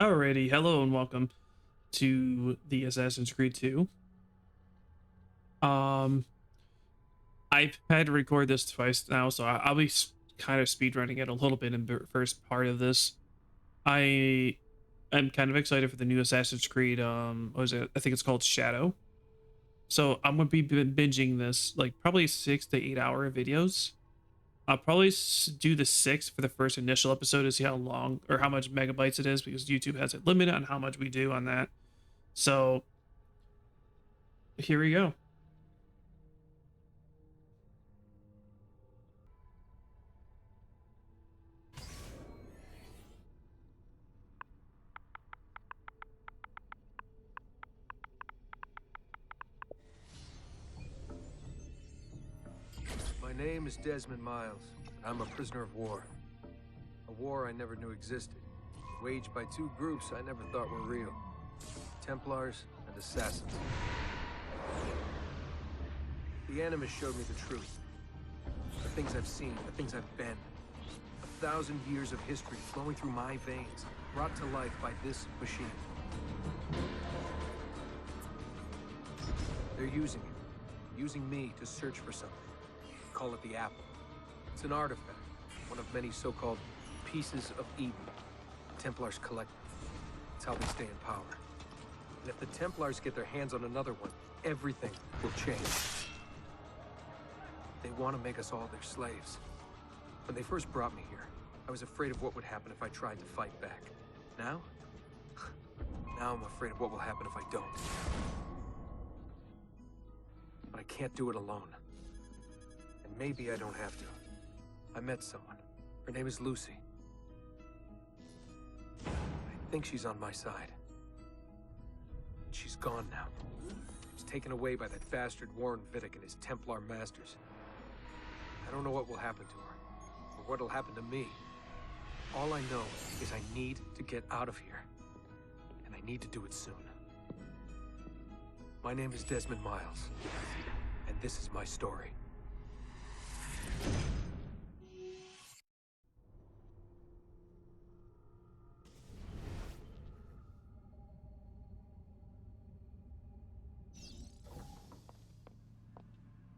Alrighty, hello and welcome to the Assassin's Creed 2. Um, I've had to record this twice now, so I'll be kind of speedrunning it a little bit in the first part of this. I am kind of excited for the new Assassin's Creed. What was it? I think it's called Shadow. So I'm gonna be binging this like probably 6 to 8 hour videos. I'll probably do the 6 for the first initial episode to see how long or how much megabytes it is because YouTube has a limit on how much we do on that. So here we go. My name is Desmond Miles. I'm a prisoner of war. A war I never knew existed, waged by two groups I never thought were real. Templars and Assassins. The Animus showed me the truth. The things I've seen, the things I've been. 1,000 years of history flowing through my veins, brought to life by this machine. They're using it. Using me to search for something. Call it the Apple. It's an artifact, one of many so-called pieces of Eden. Templars collect them. It's how they stay in power. And if the Templars get their hands on another one, everything will change. They want to make us all their slaves. When they first brought me here, I was afraid of what would happen if I tried to fight back. Now? Now I'm afraid of what will happen if I don't. But I can't do it alone. And maybe I don't have to. I met someone. Her name is Lucy. I think she's on my side. She's gone now. She's taken away by that bastard Warren Vidic and his Templar masters. I don't know what will happen to her, or what'll happen to me. All I know is I need to get out of here. And I need to do it soon. My name is Desmond Miles. And this is my story.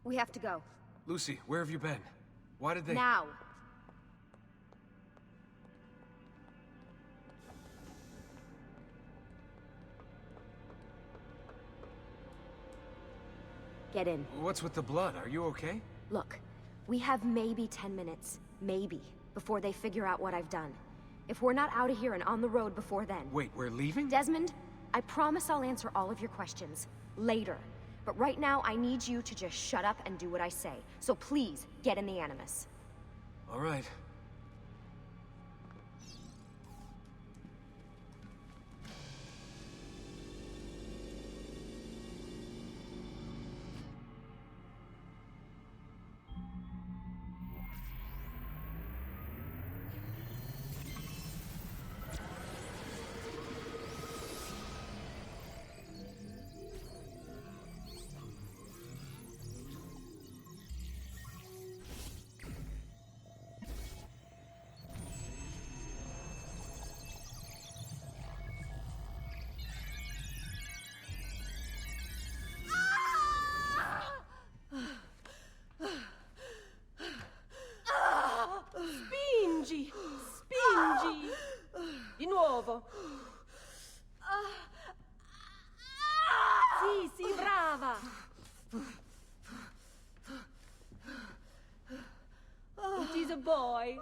We have to go. Lucy, where have you been? Why did they... Now! Get in. What's with the blood? Are you okay? Look, we have maybe 10 minutes, maybe, before they figure out what I've done. If we're not out of here and on the road before then... Wait, we're leaving? Desmond, I promise I'll answer all of your questions. Later. But right now, I need you to just shut up and do what I say. So please, get in the Animus. All right. Spingi! Spingi! Di nuovo! Sì, sì, brava! It is a boy.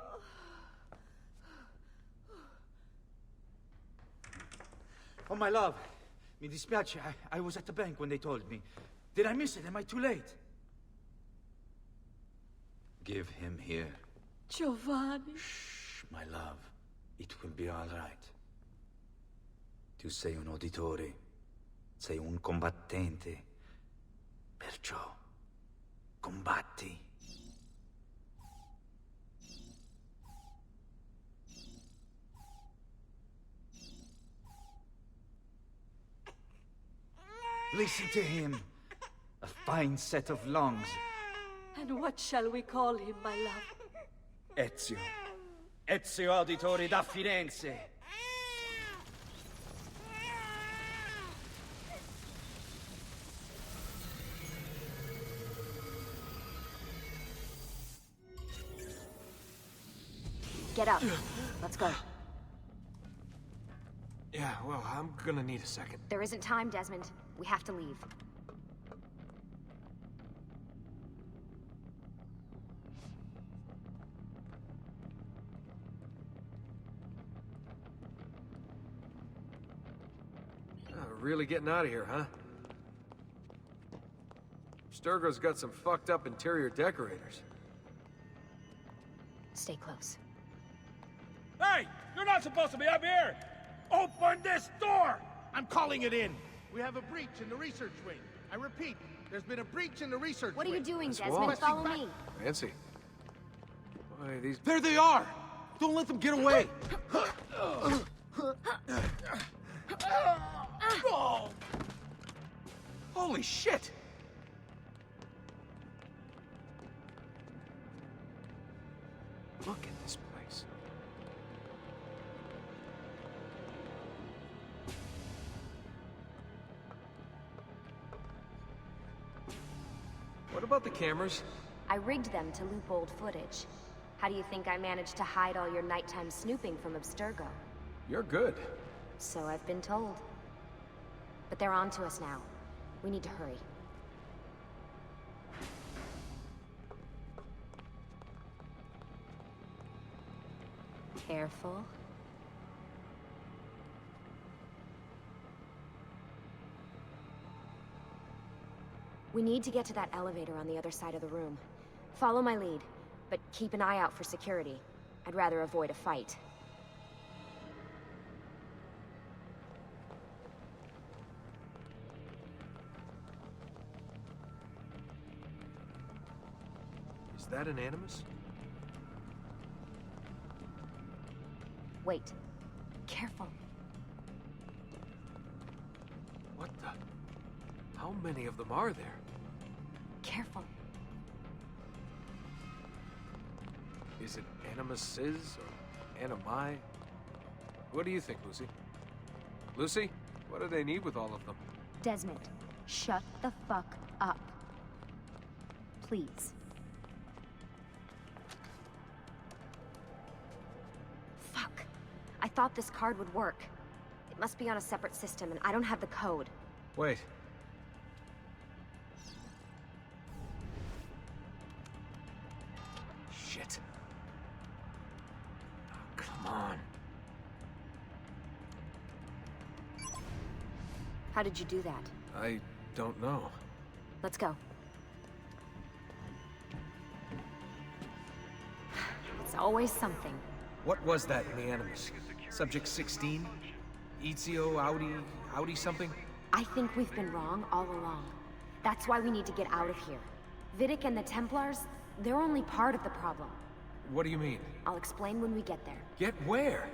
Oh, my love. Mi dispiace. I was at the bank when they told me. Did I miss it? Am I too late? Give him here. Giovanni. Shh, my love. It will be all right. Tu sei un uditore. Sei un combattente. Perciò, combatti. Listen to him. A fine set of lungs. And what shall we call him, my love? Ezio. Ezio Auditori da Firenze. Get up. Let's go. Yeah, well, I'm gonna need a second. There isn't time, Desmond. We have to leave. Really getting out of here, huh? Sturgo's got some fucked up interior decorators. Stay close. Hey! You're not supposed to be up here! Open this door! I'm calling it in. We have a breach in the research wing. I repeat, there's been a breach in the research What are wing. you doing, This Desmond? wall. Follow me. Fancy. Boy, these... There they are! Don't let them get away! Holy shit! Look at this place. What about the cameras? I rigged them to loop old footage. How do you think I managed to hide all your nighttime snooping from Abstergo? You're good. So I've been told. But they're on to us now. We need to hurry. Careful. We need to get to that elevator on the other side of the room. Follow my lead, but keep an eye out for security. I'd rather avoid a fight. Is that an Animus? Wait. Careful. What the? How many of them are there? Careful. Is it Animuses or Animi? What do you think, Lucy? Lucy, what do they need with all of them? Desmond, shut the fuck up. Please. Fuck. I thought this card would work. It must be on a separate system, and I don't have the code. Wait. Shit. Oh, come on. How did you do that? I don't know. Let's go. It's always something. What was that in the Animus? Subject 16? Ezio, Audi something? I think we've been wrong all along. That's why we need to get out of here. Vidic and the Templars, they're only part of the problem. What do you mean? I'll explain when we get there. Get where?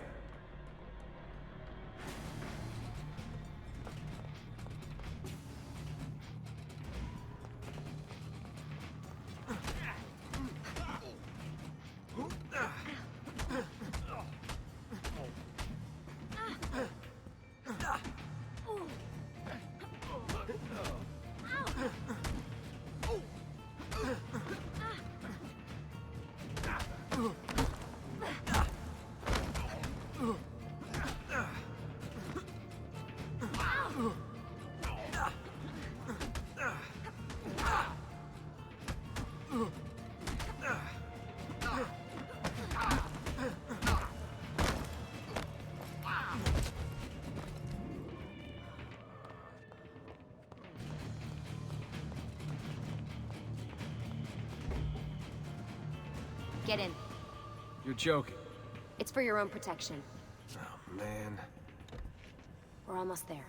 Get in. You're joking. It's for your own protection. Oh, man. We're almost there.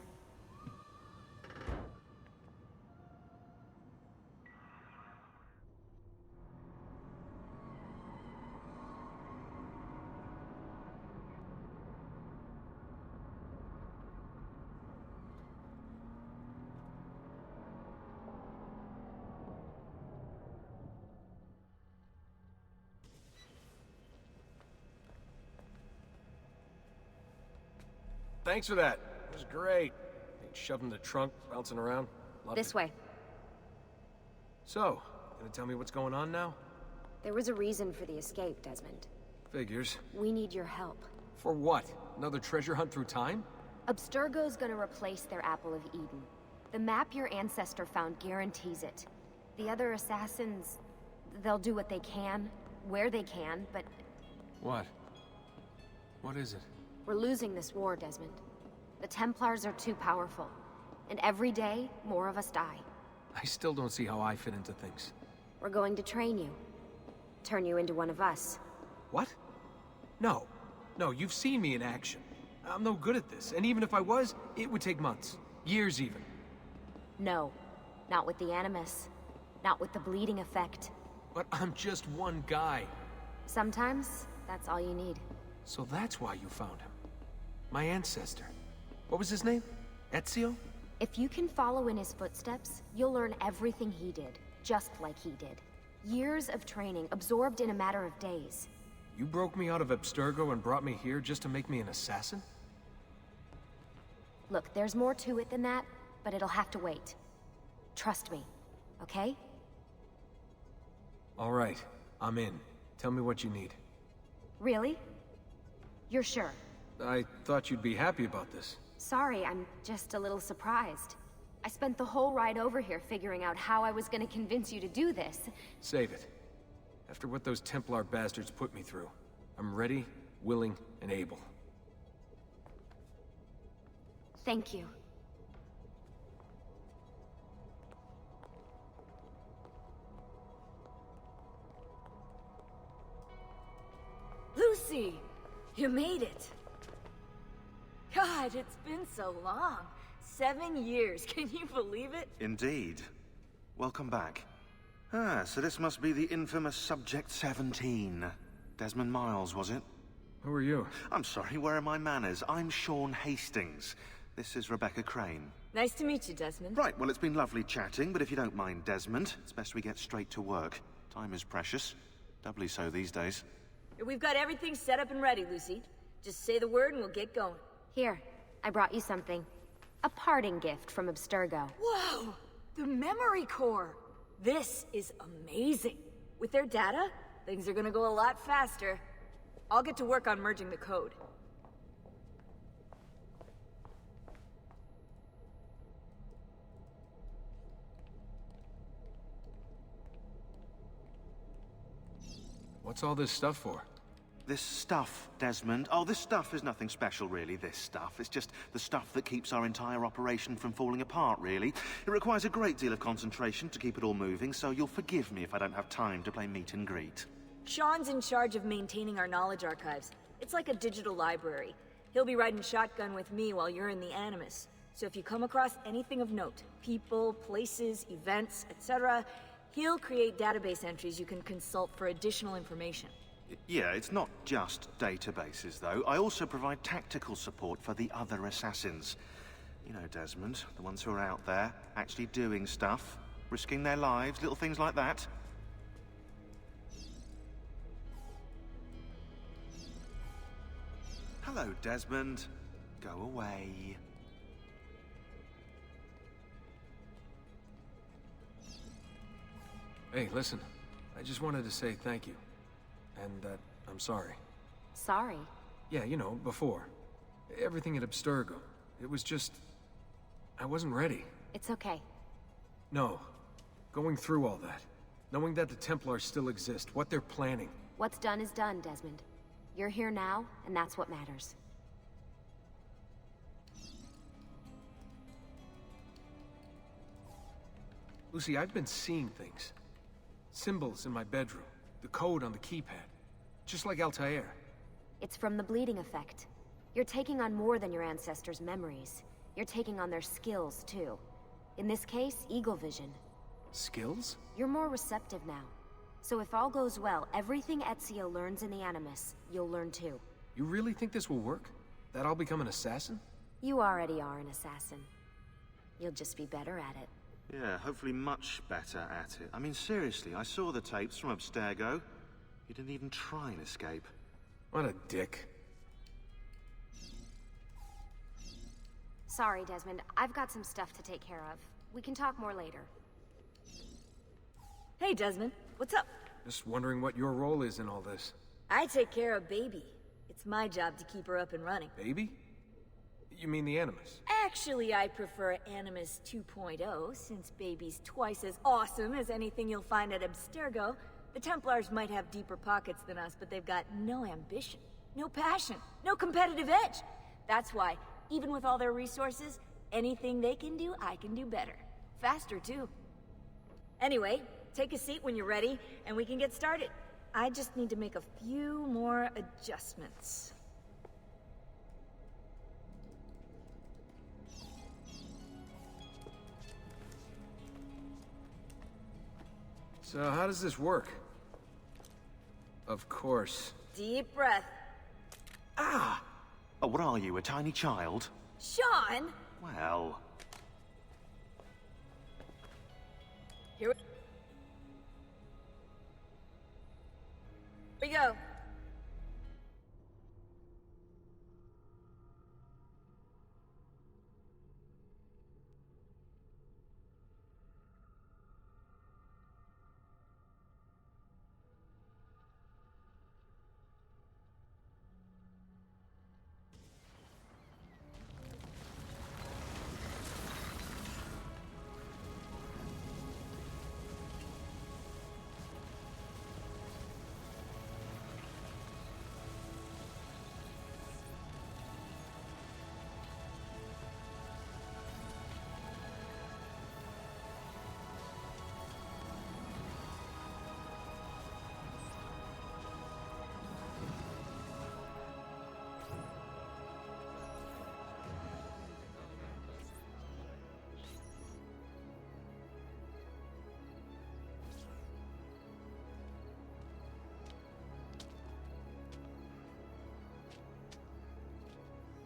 Thanks for that. It was great. Shoved in the trunk, bouncing around. Loved This it. way. So, gonna tell me what's going on now? There was a reason for the escape, Desmond. Figures. We need your help. For what? Another treasure hunt through time? Abstergo's gonna replace their Apple of Eden. The map your ancestor found guarantees it. The other assassins, they'll do what they can, where they can, but What? What is it? we're losing this war, Desmond. The Templars are too powerful, and every day, more of us die. I still don't see how I fit into things. We're going to train you. Turn you into one of us. What? No. No, you've seen me in action. I'm no good at this, and even if I was, it would take months. Years even. No, not with the Animus. Not with the bleeding effect. But I'm just one guy. Sometimes, that's all you need. So that's why you found him. My ancestor. What was his name? Ezio? If you can follow in his footsteps, you'll learn everything he did, just like he did. Years of training, absorbed in a matter of days. You broke me out of Abstergo and brought me here just to make me an assassin? Look, there's more to it than that, but it'll have to wait. Trust me, okay? All right, I'm in. Tell me what you need. Really? You're sure? I thought you'd be happy about this. Sorry, I'm just a little surprised. I spent the whole ride over here figuring out how I was gonna convince you to do this. Save it. After what those Templar bastards put me through, I'm ready, willing, and able. Thank you. Lucy! You made it! God, it's been so long. 7 years, can you believe it? Indeed. Welcome back. Ah, so this must be the infamous Subject 17. Desmond Miles, was it? Who are you? I'm sorry, where are my manners? I'm Sean Hastings. This is Rebecca Crane. Nice to meet you, Desmond. Right, well, it's been lovely chatting, but if you don't mind, Desmond, it's best we get straight to work. Time is precious. Doubly so these days. We've got everything set up and ready, Lucy. Just say the word and we'll get going. Here, I brought you something. A parting gift from Abstergo. Whoa! The memory core! This is amazing. With their data, things are gonna go a lot faster. I'll get to work on merging the code. What's all this stuff for? This stuff, Desmond. Oh, this stuff is nothing special, really, this stuff. It's just the stuff that keeps our entire operation from falling apart, really. It requires a great deal of concentration to keep it all moving, so you'll forgive me if I don't have time to play meet and greet. Sean's in charge of maintaining our knowledge archives. It's like a digital library. He'll be riding shotgun with me while you're in the Animus. So if you come across anything of note, people, places, events, etc., he'll create database entries you can consult for additional information. Yeah, it's not just databases, though. I also provide tactical support for the other assassins. You know, Desmond, the ones who are out there, actually doing stuff, risking their lives, little things like that. Hello, Desmond. Go away. Hey, listen. I just wanted to say thank you. And that I'm sorry. Sorry. Yeah, you know, before. Everything at Abstergo. It was just... I wasn't ready. It's okay. No. Going through all that. Knowing that the Templars still exist, what they're planning. What's done is done, Desmond. You're here now, and that's what matters. Lucy, I've been seeing things. Symbols in my bedroom. The code on the keypad. Just like Altair. It's from the bleeding effect. You're taking on more than your ancestors' memories. You're taking on their skills, too. In this case, eagle vision. Skills? You're more receptive now. So if all goes well, everything Ezio learns in the Animus, you'll learn too. You really think this will work? That I'll become an assassin? You already are an assassin. You'll just be better at it. Yeah, hopefully much better at it. I mean, seriously, I saw the tapes from Abstergo. You didn't even try and escape. What a dick. Sorry, Desmond. I've got some stuff to take care of. We can talk more later. Hey, Desmond. What's up? Just wondering what your role is in all this. I take care of Baby. It's my job to keep her up and running. Baby? You mean the Animus? Actually, I prefer Animus 2.0, since Baby's twice as awesome as anything you'll find at Abstergo. The Templars might have deeper pockets than us, but they've got no ambition, no passion, no competitive edge. That's why, even with all their resources, anything they can do, I can do better. Faster, too. Anyway, take a seat when you're ready, and we can get started. I just need to make a few more adjustments. So how does this work? Of course. Deep breath. Ah! Oh, what are you, a tiny child? Sean! Well... Here we go.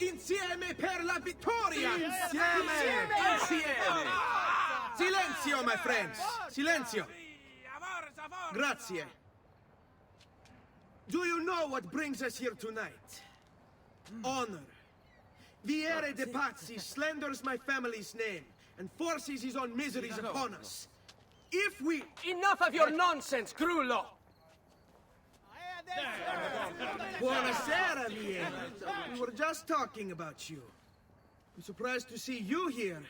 Insieme per la vittoria! Insieme! Insieme! Silenzio, my friends! Silenzio! Grazie. Do you know what brings us here tonight? Honor. Viere de Pazzi slanders my family's name and forces his own miseries upon us. If we... Enough of your nonsense, Grullo! Buonasera, Viera. We were just talking about you. I'm surprised to see you here.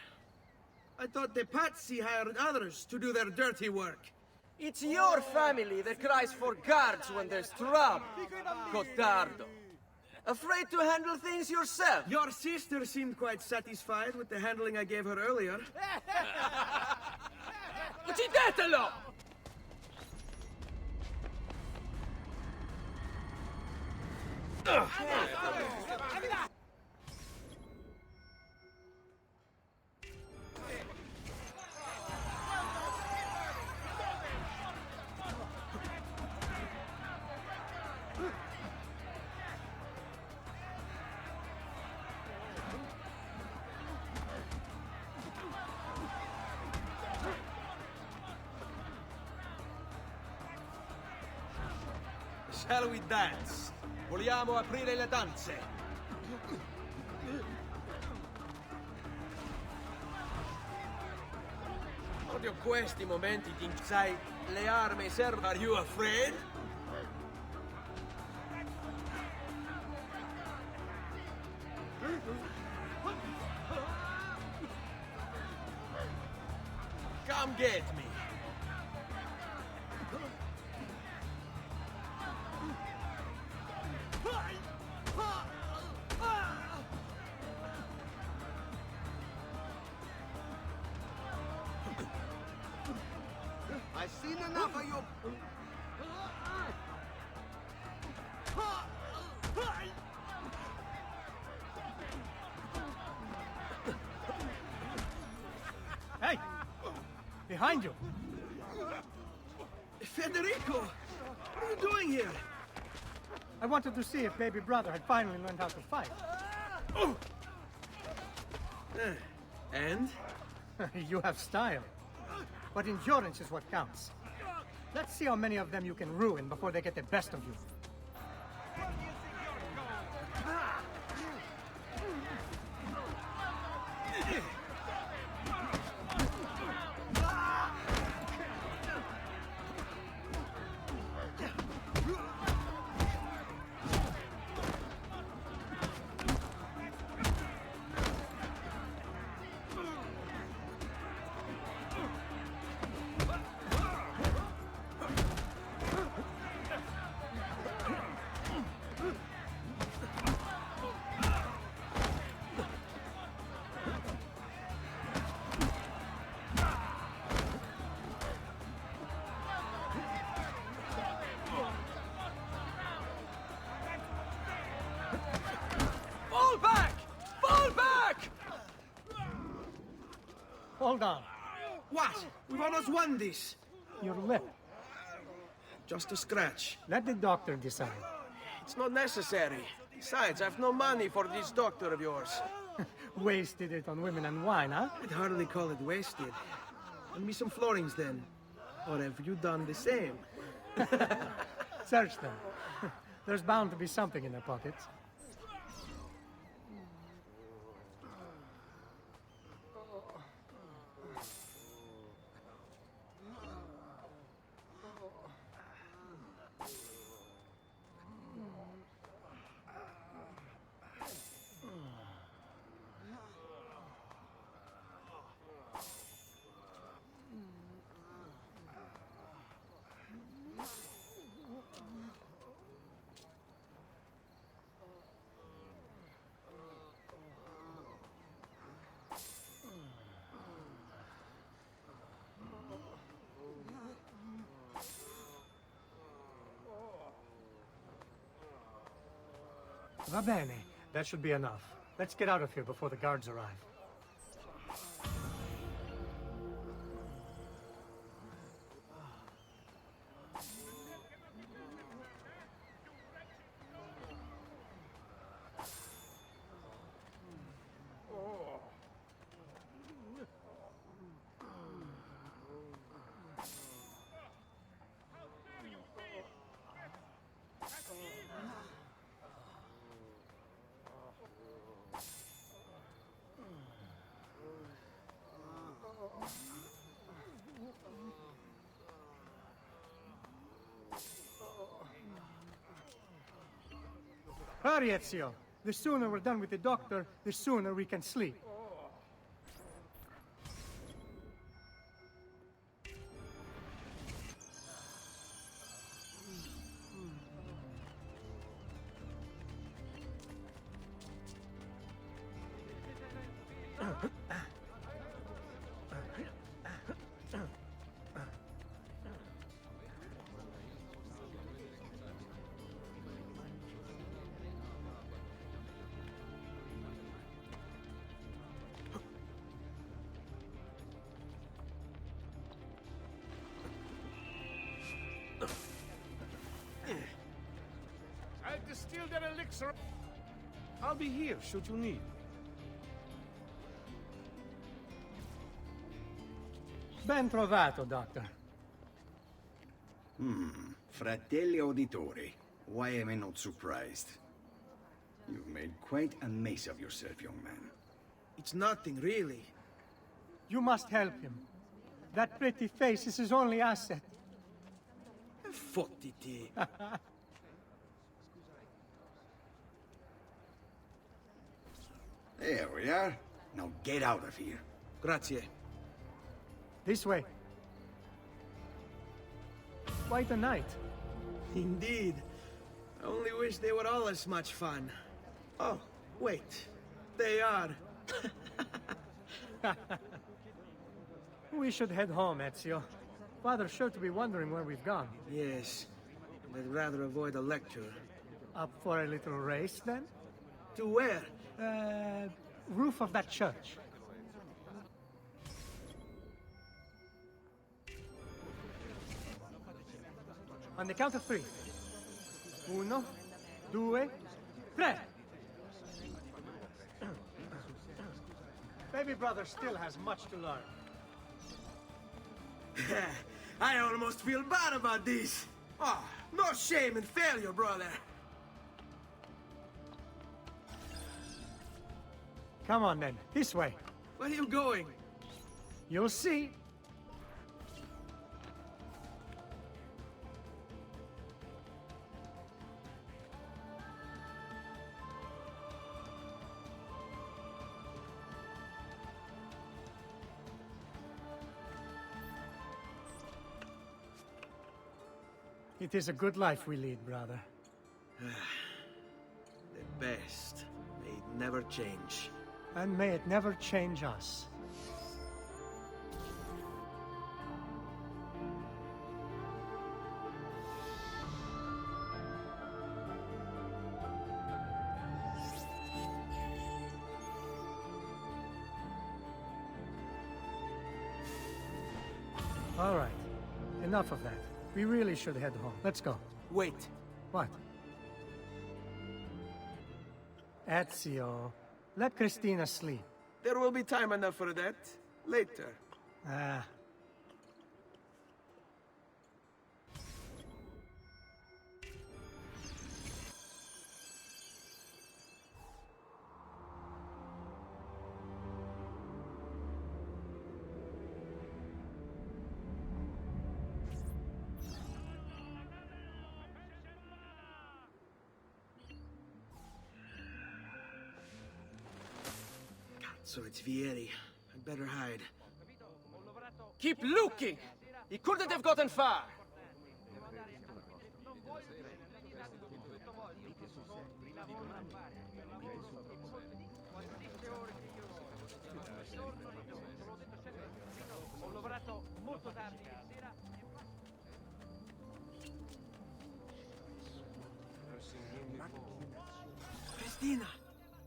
I thought the Pazzi hired others to do their dirty work. It's your family that cries for guards when there's trouble, Cotardo. Afraid to handle things yourself? Your sister seemed quite satisfied with the handling I gave her earlier. Uccidetelo! Shall we dance? Vogliamo aprire le danze? Odio questi momenti di... Sai, le armi servono... Are you afraid? Come get me! I've seen enough of you. Hey! Behind you! Federico! What are you doing here? I wanted to see if baby brother had finally learned how to fight. And? You have style. But endurance is what counts. Let's see how many of them you can ruin before they get the best of you. hold on. What? We've almost won this. Your lip. Just a scratch. Let the doctor decide. It's not necessary. Besides, I've no money for this doctor of yours. Wasted it on women and wine, huh? I'd hardly call it wasted. Lend me some florins then. Or have you done the same? Search them. There's bound to be something in their pockets. Va bene. That should be enough. Let's get out of here before the guards arrive. Hurry, Ezio. The sooner we're done with the doctor, the sooner we can sleep. I'll distill that elixir. I'll be here, should you need. Ben trovato, Doctor. Fratelli auditori, why am I not surprised? You've made quite a mess of yourself, young man. It's nothing, really. You must help him. That pretty face is his only asset. Fottiti. There we are. Now get out of here. Grazie. This way. Quite a night. Indeed. I only wish they were all as much fun. Oh, wait. They are. We should head home, Ezio. Father's sure to be wondering where we've gone. Yes. I'd rather avoid a lecture. Up for a little race, then? To where? Roof of that church. On the count of three. Uno, due, tre. Baby brother still has much to learn. I almost feel bad about this. Oh, no shame in failure, brother. Come on, then. This way. Where are you going? You'll see. It is a good life we lead, brother. The best. May it never change. And may it never change us. All right. Enough of that. We really should head home. Let's go. Wait. What? Ezio, let Christina sleep. There will be time enough for that. Later. Ah. So it's Vieri. I'd better hide. Keep looking! He couldn't have gotten far! Christina!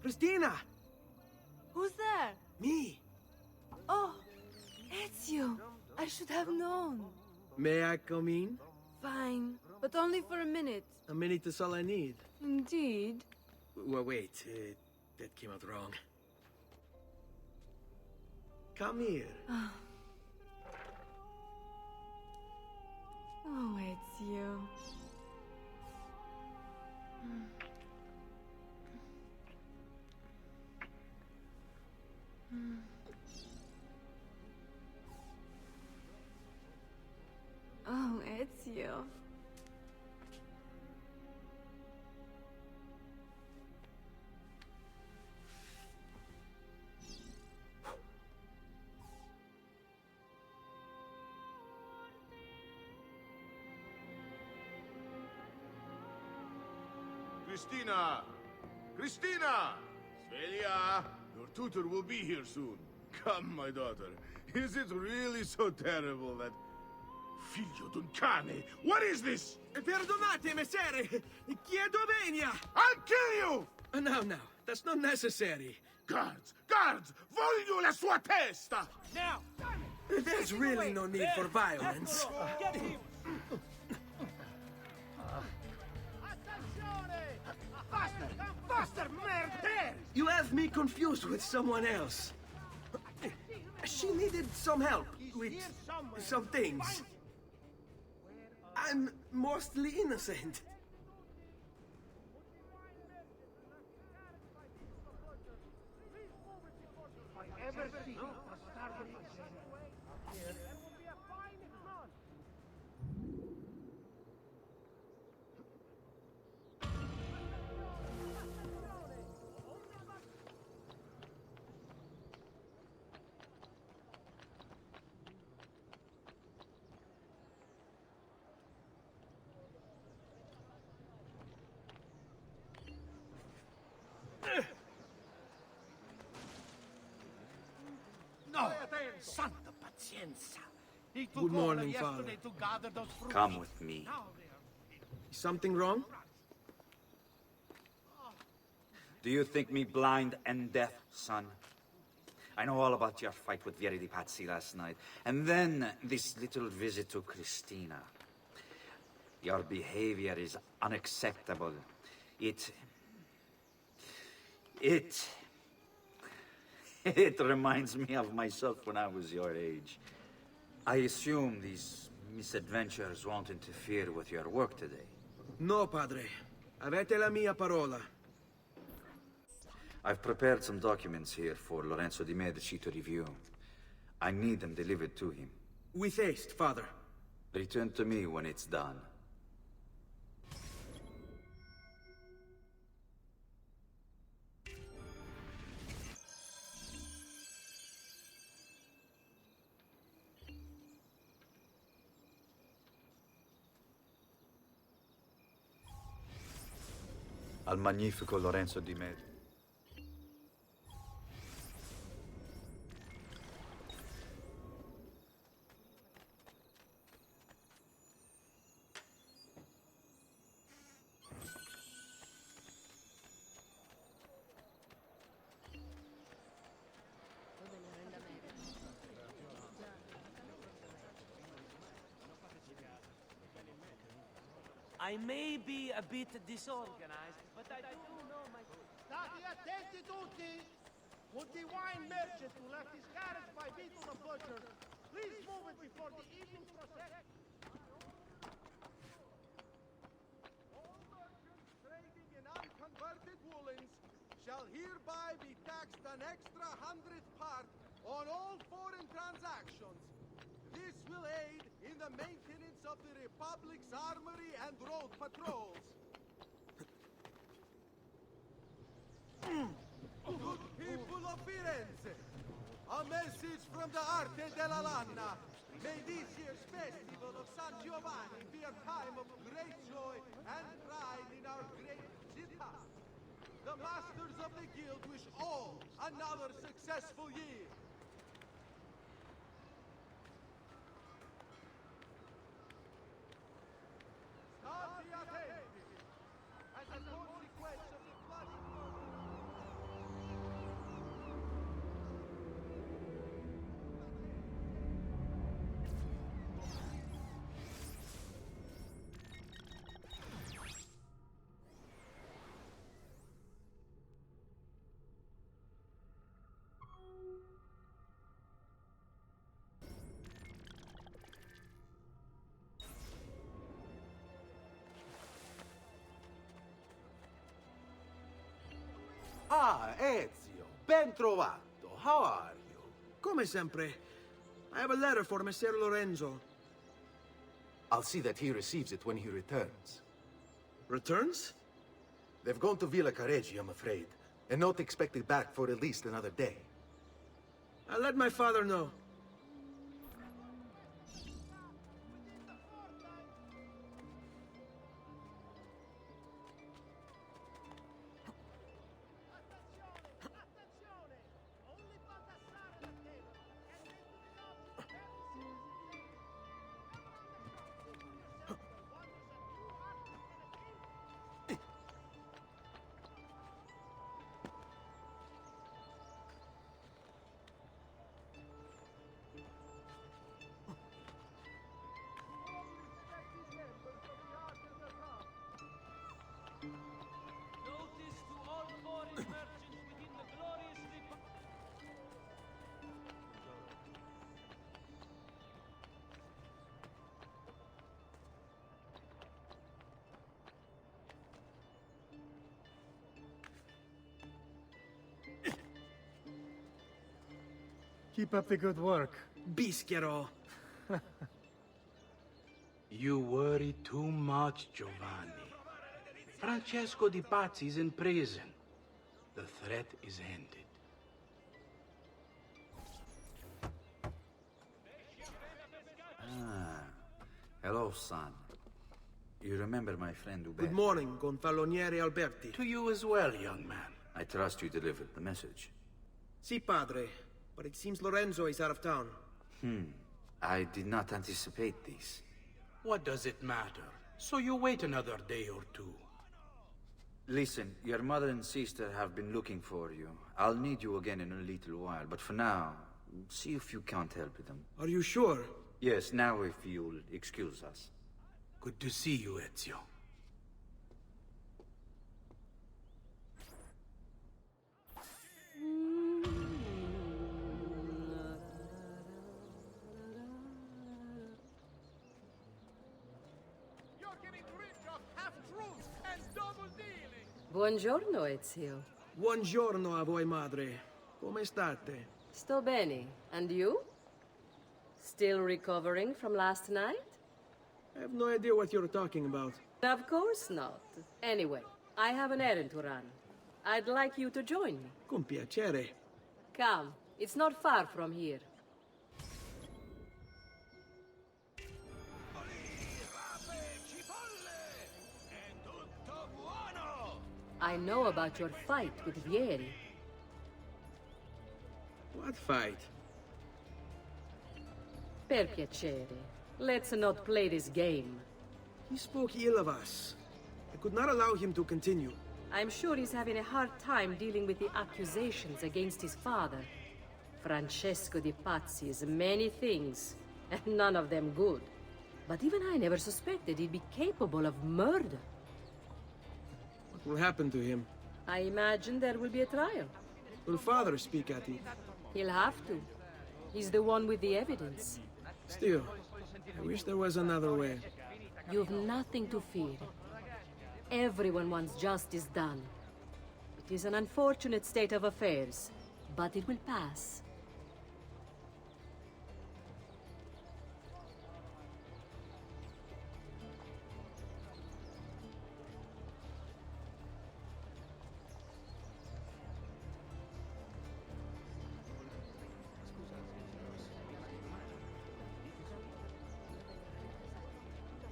Christina! Who's there? Me! Oh, Ezio. I should have known. May I come in? Fine, but only for a minute. A minute is all I need. Indeed. Well, wait. That came out wrong. Come here. Oh, Ezio. Oh, Ezio. Christina! Christina! Svelia! Your tutor will be here soon. Come, my daughter. Is it really so terrible that... Figlio d'un cane! What is this? Perdonate, messere! Chiedo venia! I'll kill you! No, that's not necessary. Guards! Guards! Voglio la sua testa! Now! There's really no need for violence. Faster, merda! You have me confused with someone else. She needed some help with some things. I'm mostly innocent. No! Santa pazienza! Good morning, Father. Come with me. Is something wrong? Do you think me blind and deaf, son? I know all about your fight with Vieri di Pazzi last night. And then this little visit to Christina. Your behavior is unacceptable. It reminds me of myself when I was your age. I assume these misadventures won't interfere with your work today. No, padre. Avete la mia parola. I've prepared some documents here for Lorenzo di Medici to review. I need them delivered to him. With haste, father. Return to me when it's done. Al magnifico Lorenzo di Medici. I may be a bit disorganized, but I do know my... State attenti tutti! Would the wine merchant who left his carriage by Vito the Butcher please move it before the evening procession? All merchants trading in unconverted woolens shall hereby be taxed an extra 100th part on all foreign transactions. This will aid in the maintenance of the Republic's armory and road patrols. Good people of Firenze, a message from the Arte della Lana. May this year's festival of San Giovanni be a time of great joy and pride in our great città. The masters of the guild wish all another successful year. State attenti! As a consequence of the flooding Ah, Ezio, ben trovato. How are you? Come sempre. I have a letter for Messer Lorenzo. I'll see that he receives it when he returns. Returns? They've gone to Villa Careggi, I'm afraid, and not expected back for at least another day. I'll let my father know. Notice to all foreign merchants within the glorious Keep up the good work. Bischero. You worry too much, Giovanni. Francesco Di Pazzi's in prison. The threat is ended. Ah, hello, son. You remember my friend Uberto? Good morning, Gonfaloniere Alberti. To you as well, young man. I trust you delivered the message. Si, padre. But it seems Lorenzo is out of town. I did not anticipate this. What does it matter? So you wait another day or two. Listen, your mother and sister have been looking for you. I'll need you again in a little while, but for now, see if you can't help them. Are you sure? Yes, now if you'll excuse us. Good to see you, Ezio. You're getting rid of half-truths and double-dealing! Buongiorno, Ezio. Buongiorno a voi, madre. Come state? Sto bene. And you? Still recovering from last night? I have no idea what you're talking about. Of course not. Anyway, I have an errand to run. I'd like you to join me. Con piacere. Come, it's not far from here. I know about your fight with Vieri. What fight? Per piacere. Let's not play this game. He spoke ill of us. I could not allow him to continue. I'm sure he's having a hard time dealing with the accusations against his father. Francesco Di Pazzi is many things, and none of them good. But even I never suspected he'd be capable of murder. What will happen to him? I imagine there will be a trial. Will Father speak at it? He'll have to. He's the one with the evidence. Still, I wish there was another way. You've nothing to fear. Everyone wants justice done. It is an unfortunate state of affairs, but it will pass.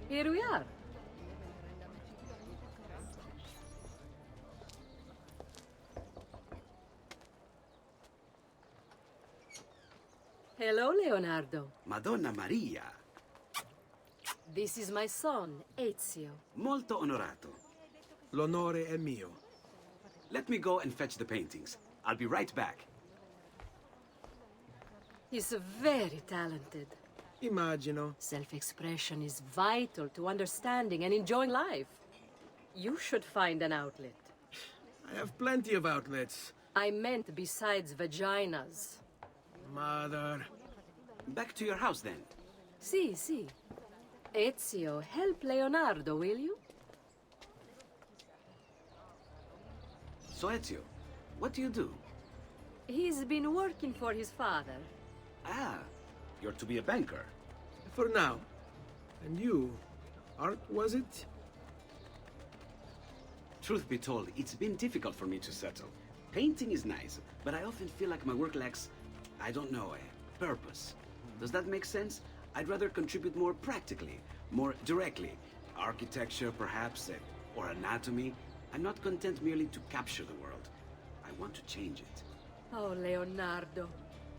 Here we are. Hello, Leonardo. Madonna Maria. This is my son, Ezio. Molto onorato. L'onore è mio. Let me go and fetch the paintings. I'll be right back. He's very talented. Immagino. Self-expression is vital to understanding and enjoying life. You should find an outlet. I have plenty of outlets. I meant besides vaginas. Mother. Back to your house, then. Si, si. Ezio, help Leonardo, will you? So, Ezio, what do you do? He's been working for his father. Ah, you're to be a banker. For now. And you? Art, was it? Truth be told, it's been difficult for me to settle. Painting is nice, but I often feel like my work lacks, I don't know, a purpose. Does that make sense? I'd rather contribute more practically, more directly. Architecture, perhaps, or anatomy. I'm not content merely to capture the world. I want to change it. Oh, Leonardo.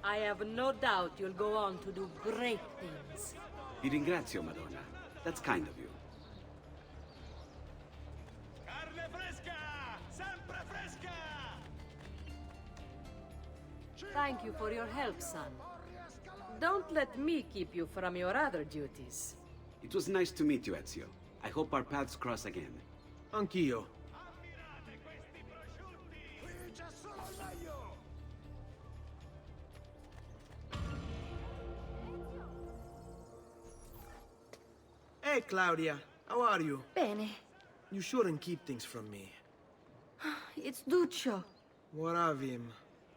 I have no doubt you'll go on to do great things. Vi ringrazio, Madonna. That's kind of you. Carne fresca! Sempre fresca! Thank you for your help, son. Don't let me keep you from your other duties. It was nice to meet you, Ezio. I hope our paths cross again. Anch'io. Hey, Claudia. How are you? Bene. You shouldn't keep things from me. It's Duccio. What of him?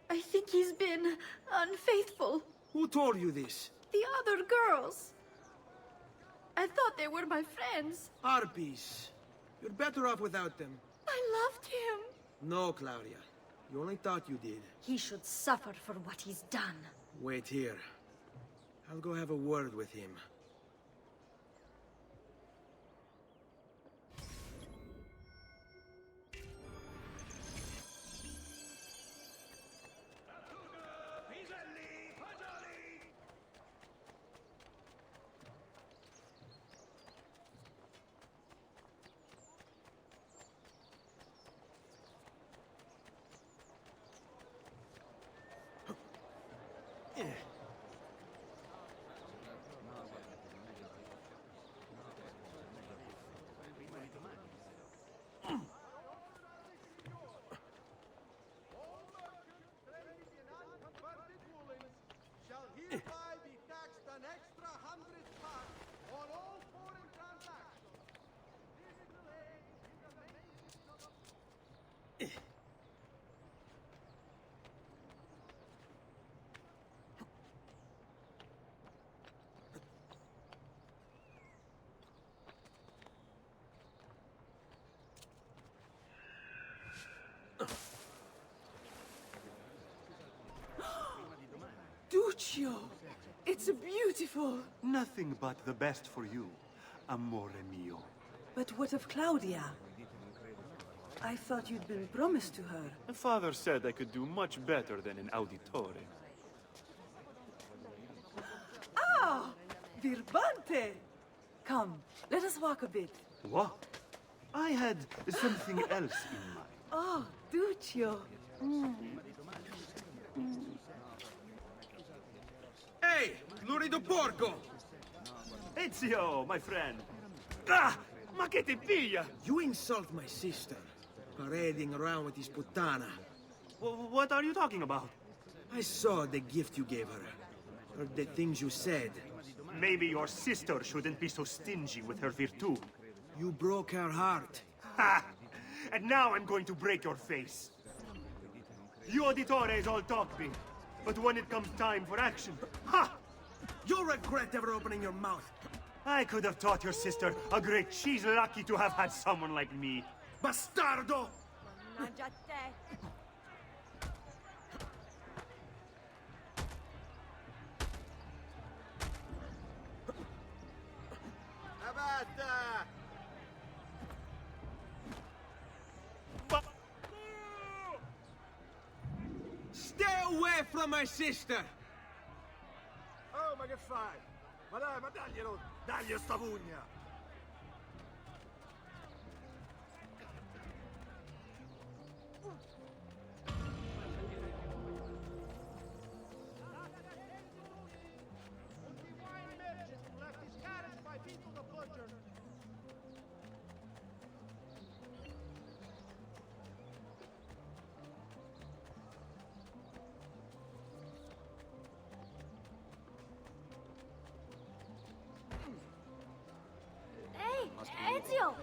I think he's been unfaithful. Who told you this? The other girls. I thought they were my friends. Harpies. You're better off without them. I loved him. No, Claudia. You only thought you did. He should suffer for what he's done. Wait here. I'll go have a word with him. Shall hereby be taxed an extra 100 pounds on all foreign transactions. This delay is the maintenance of Duccio! It's beautiful! Nothing but the best for you, amore mio. But what of Claudia? I thought you'd been promised to her. Father said I could do much better than an auditore. Ah! Birbante! Come, let us walk a bit. What? I had something else in mind. Oh, Duccio. Hey, lurido porco! Ezio, my friend! Ah! Ma che ti piglia? You insult my sister, parading around with this putana. What are you talking about? I saw the gift you gave her. Heard the things you said. Maybe your sister shouldn't be so stingy with her virtù. You broke her heart. Ha! And now I'm going to break your face. You auditore is all talking, but when it comes time for action, ha! You'll regret ever opening your mouth. I could have taught your sister a great... She's lucky to have had someone like me. Bastardo! Mangia te. Abatta! Stay away from my sister! Oh, ma che fai? Ma dai, ma daglielo! Dagli sta pugna! Un divine merchant who left his carriage by Vito the Butcher. Hey, Ezio!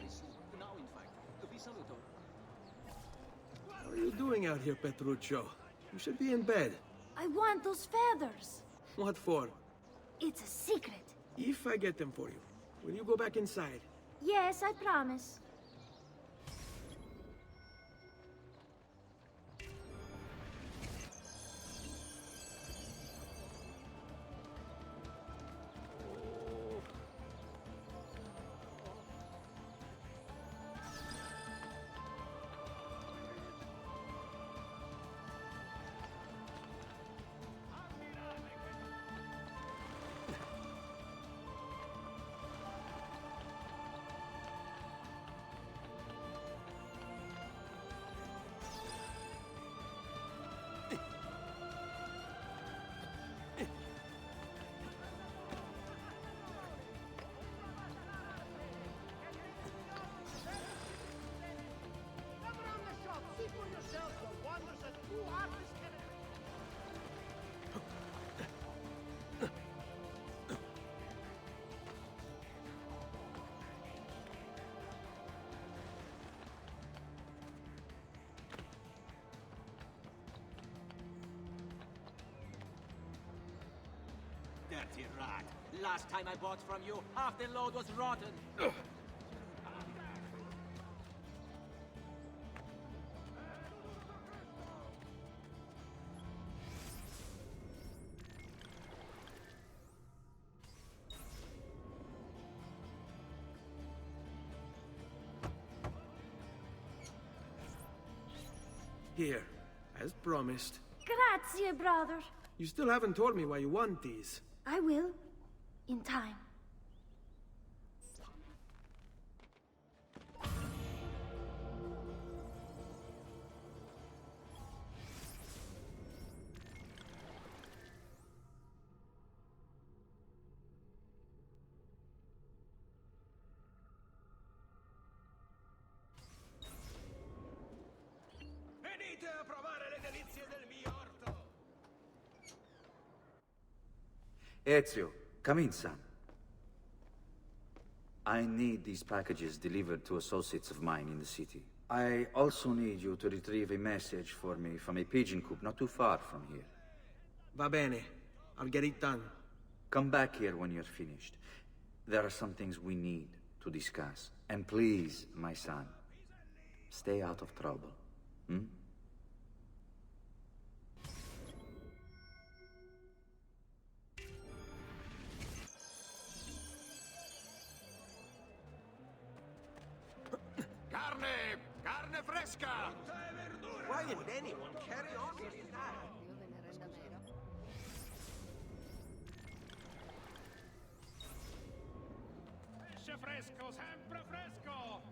What are you doing out here, Petruccio? You should be in bed. I want those feathers. What for? It's a secret. If I get them for you, will you go back inside? Yes, I promise. Never on the shop. See for yourself the wonders that true artists can. Dirty rat. Last time I bought from you, half the load was rotten. Here, as promised. Grazie, brother. You still haven't told me why you want these. I will. In time. Venite a provare le delizie del mio orto! Ezio, come in, son. I need these packages delivered to associates of mine in the city. I also need you to retrieve a message for me from a pigeon coop not too far from here. Va bene. I'll get it done. Come back here when you're finished. There are some things we need to discuss. And please, my son, stay out of trouble. Hmm? Carne fresca! Why would anyone carry on with that? Pesce fresco, sempre fresco!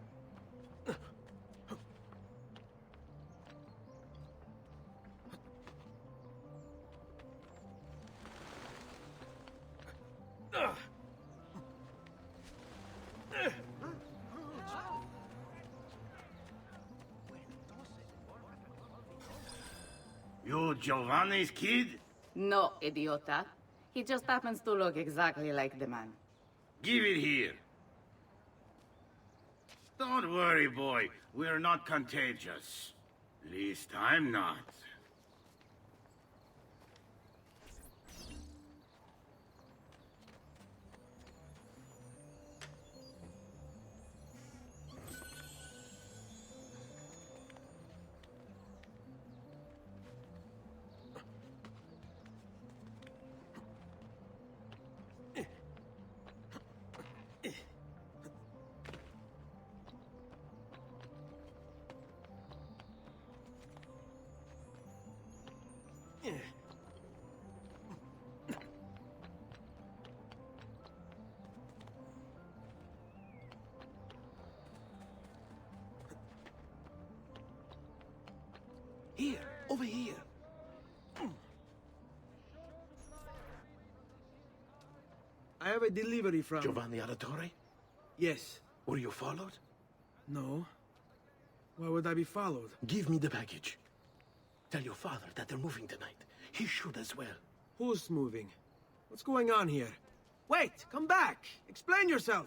You Giovanni's kid? No, idiota. He just happens to look exactly like the man. Give it here. Don't worry, boy. We're not contagious. Least I'm not. Here, over here. I have a delivery from... Giovanni Auditore? Yes. Were you followed? No. Why would I be followed? Give me the package. Tell your father that they're moving tonight. He should as well. Who's moving? What's going on here? Wait! Come back! Explain yourself!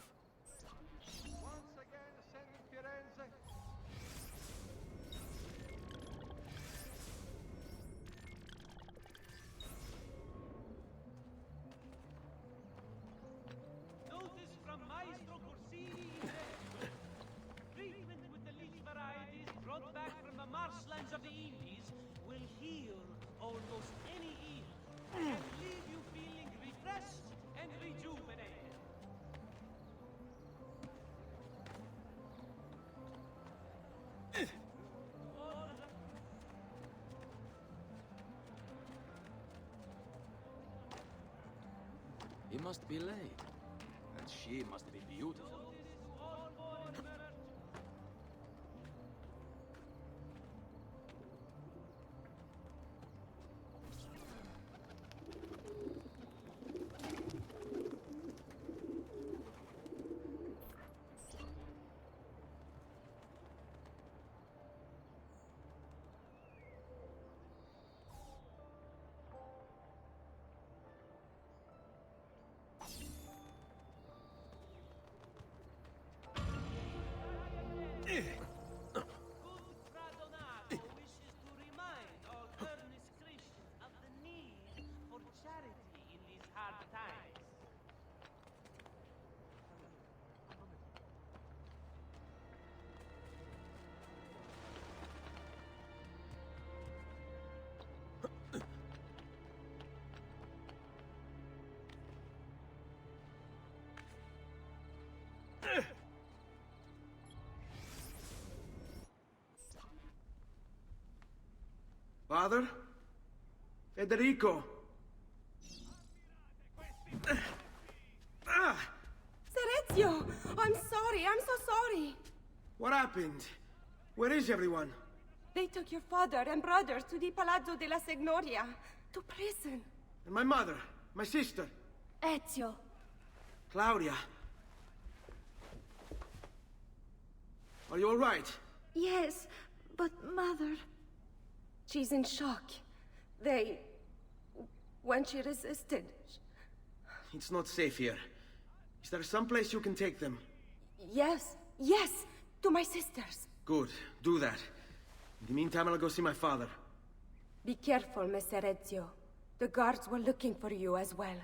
Notice from Maestro Corsini. Treatment with the leaf varieties brought back from the marshlands of the Indies will heal almost any ill and leave you feeling refreshed and rejuvenated. He must be late. And she must be beautiful. Father? Federico! Ezio! I'm sorry, I'm so sorry. What happened? Where is everyone? They took your father and brothers to the Palazzo della Signoria, to prison. And my mother? My sister? Ezio. Claudia? Are you all right? Yes, but Mother... She's in shock. When she resisted... It's not safe here. Is there some place you can take them? Yes, to my sisters. Good, do that. In the meantime, I'll go see my father. Be careful, Messer Ezio. The guards were looking for you as well.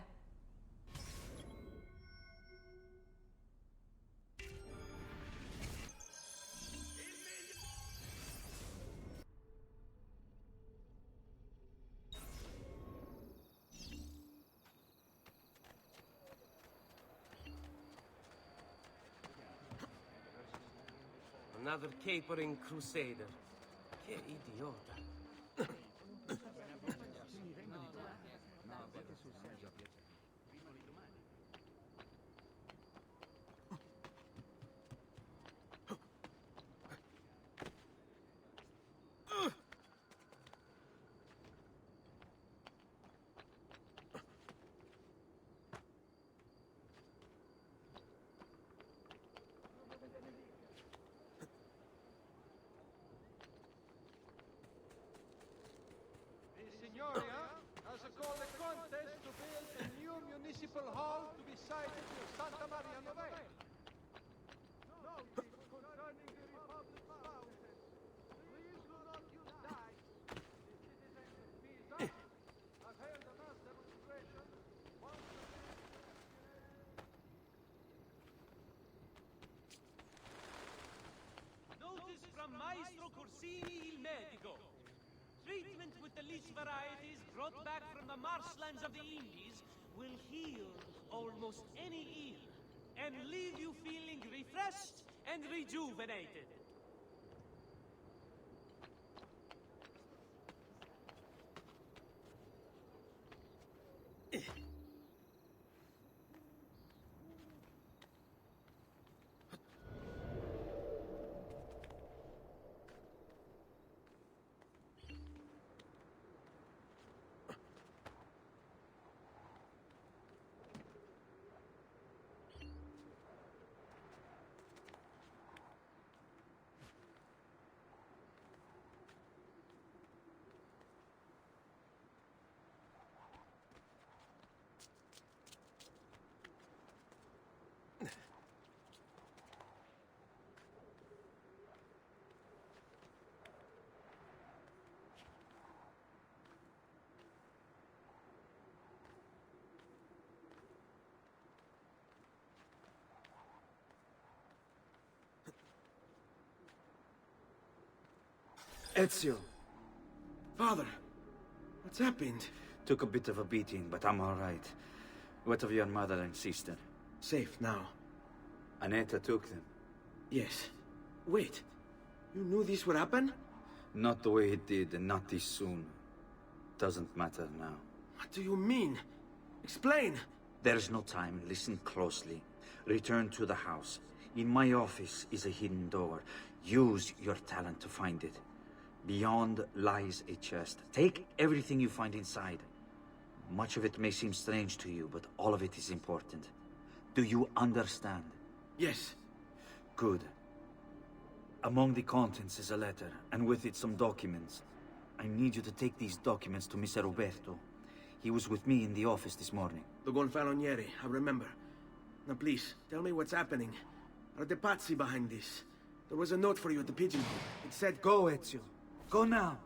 Another capering crusader. Che idiota. municipal hall to be cited to Santa Maria Novella. Notice concerning the Republic Fountain. Please do not use dice. The citizens of Pisa have held a mass demonstration. Notice from Maestro Corsini il Medico. Treatment with the leech varieties brought back from the marshlands of the Indies will heal almost any ill and leave you feeling refreshed and rejuvenated. Ezio. Father, what's happened? Took a bit of a beating, but I'm all right. What of your mother and sister? Safe now. Annetta took them. Yes. Wait. You knew this would happen? Not the way it did, and not this soon. Doesn't matter now. What do you mean? Explain! There's no time. Listen closely. Return to the house. In my office is a hidden door. Use your talent to find it. Beyond lies a chest. Take everything you find inside. Much of it may seem strange to you, but all of it is important. Do you understand? Yes. Good. Among the contents is a letter, and with it some documents. I need you to take these documents to Mr. Roberto. He was with me in the office this morning. The Gonfalonieri, I remember. Now please, tell me what's happening. Are the Pazzi behind this? There was a note for you at the pigeonhole. It said, "Go, Ezio. Go now."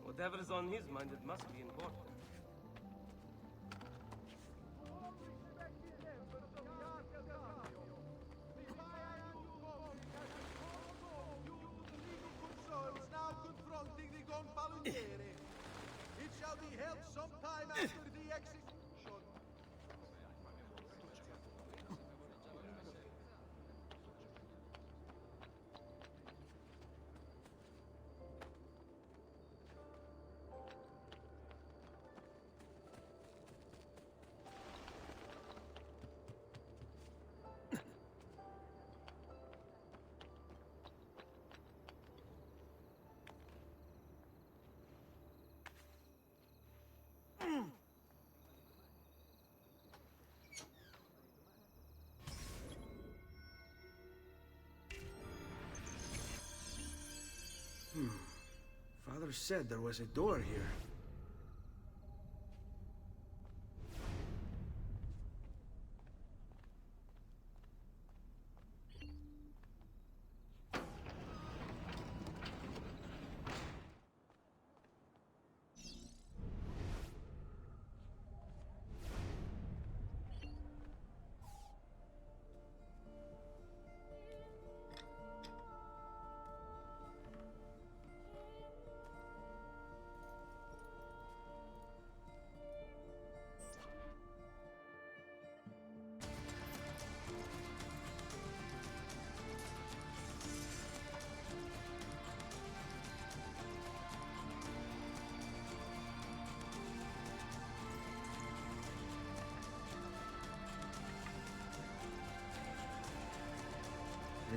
Whatever's on his mind, it must be important. Now confronting the Gonfaloniere. It shall be held sometime after the execution. Father said there was a door here.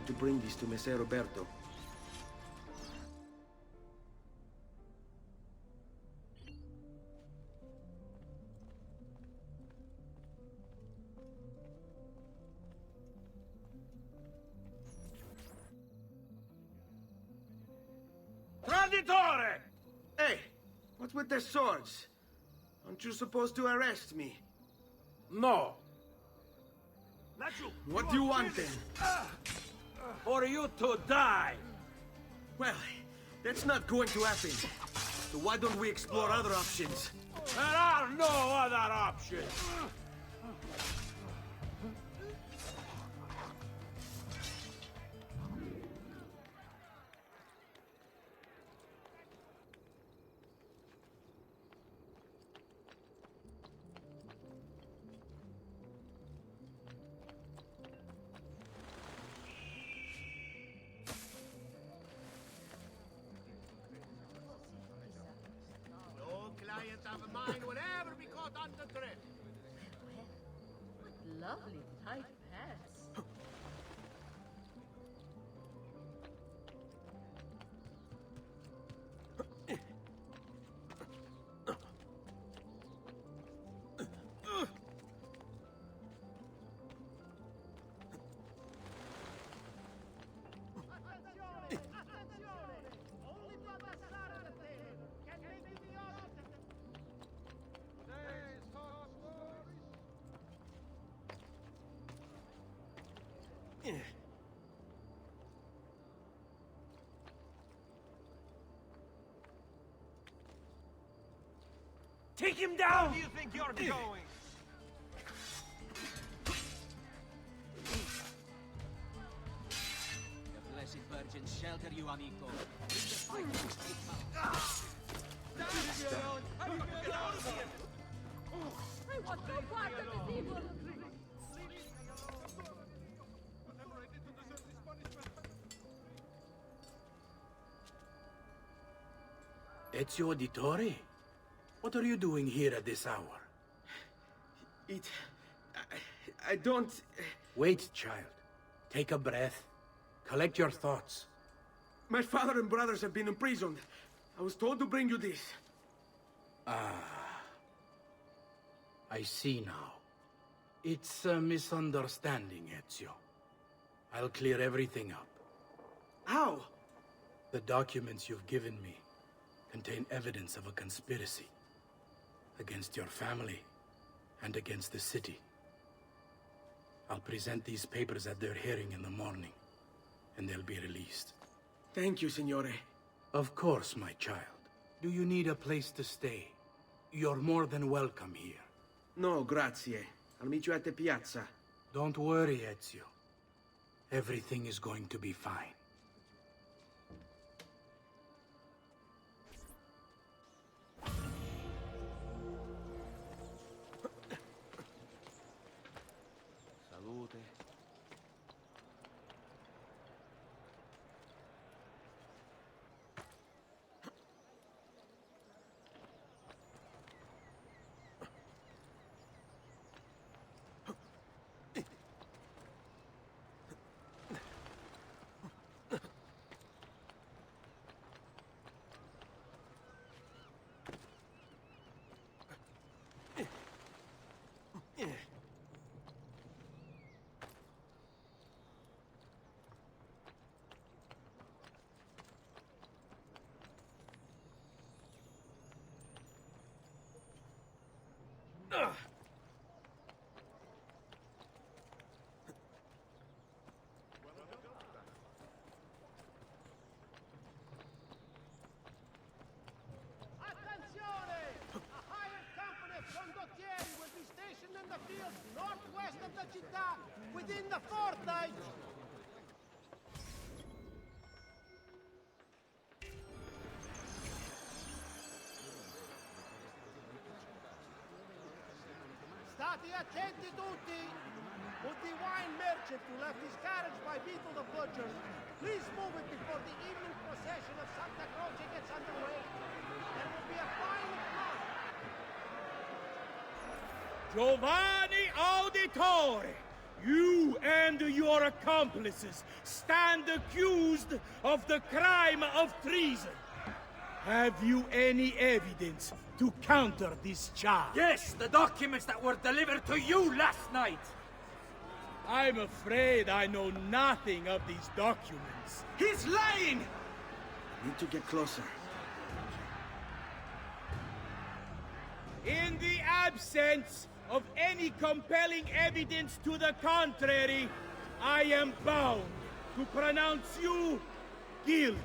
had to bring this to Messer Roberto. Traditore! Hey, what's with the swords? Aren't you supposed to arrest me? No. What do you want then? For you to die! Well, that's not going to happen. So why don't we explore other options? There are no other options! No client of mine will ever be caught on the trip. Lovely tight pants. Attenzione! Attenzione! Only the abbassare the table can make you the opposite. Today's top stories. Take him down! Where do you think you're going? The Blessed Virgin shelter you, amigo. I want no part of this evil! Ezio Auditore? What are you doing here at this hour? I don't... Wait, child. Take a breath. Collect your thoughts. My father and brothers have been imprisoned. I was told to bring you this. Ah. I see now. It's a misunderstanding, Ezio. I'll clear everything up. How? The documents you've given me contain evidence of a conspiracy against your family and against the city. I'll present these papers at their hearing in the morning, and they'll be released. Thank you, Signore. Of course, my child. Do you need a place to stay? You're more than welcome here. No, grazie. I'll meet you at the piazza. Don't worry, Ezio. Everything is going to be fine. Salute. Attenzione! A hired company of condottieri will be stationed in the fields northwest of the città within the fortnight. State attenti tutti! Would the wine merchant who left his carriage by Vito the Butcher please move it before the evening procession of Santa Croce gets underway? There will be a fine applause. Giovanni Auditore! You and your accomplices stand accused of the crime of treason. Have you any evidence to counter this charge? Yes, the documents that were delivered to you last night. I'm afraid I know nothing of these documents. He's lying! I need to get closer. In the absence of any compelling evidence to the contrary, I am bound to pronounce you guilty.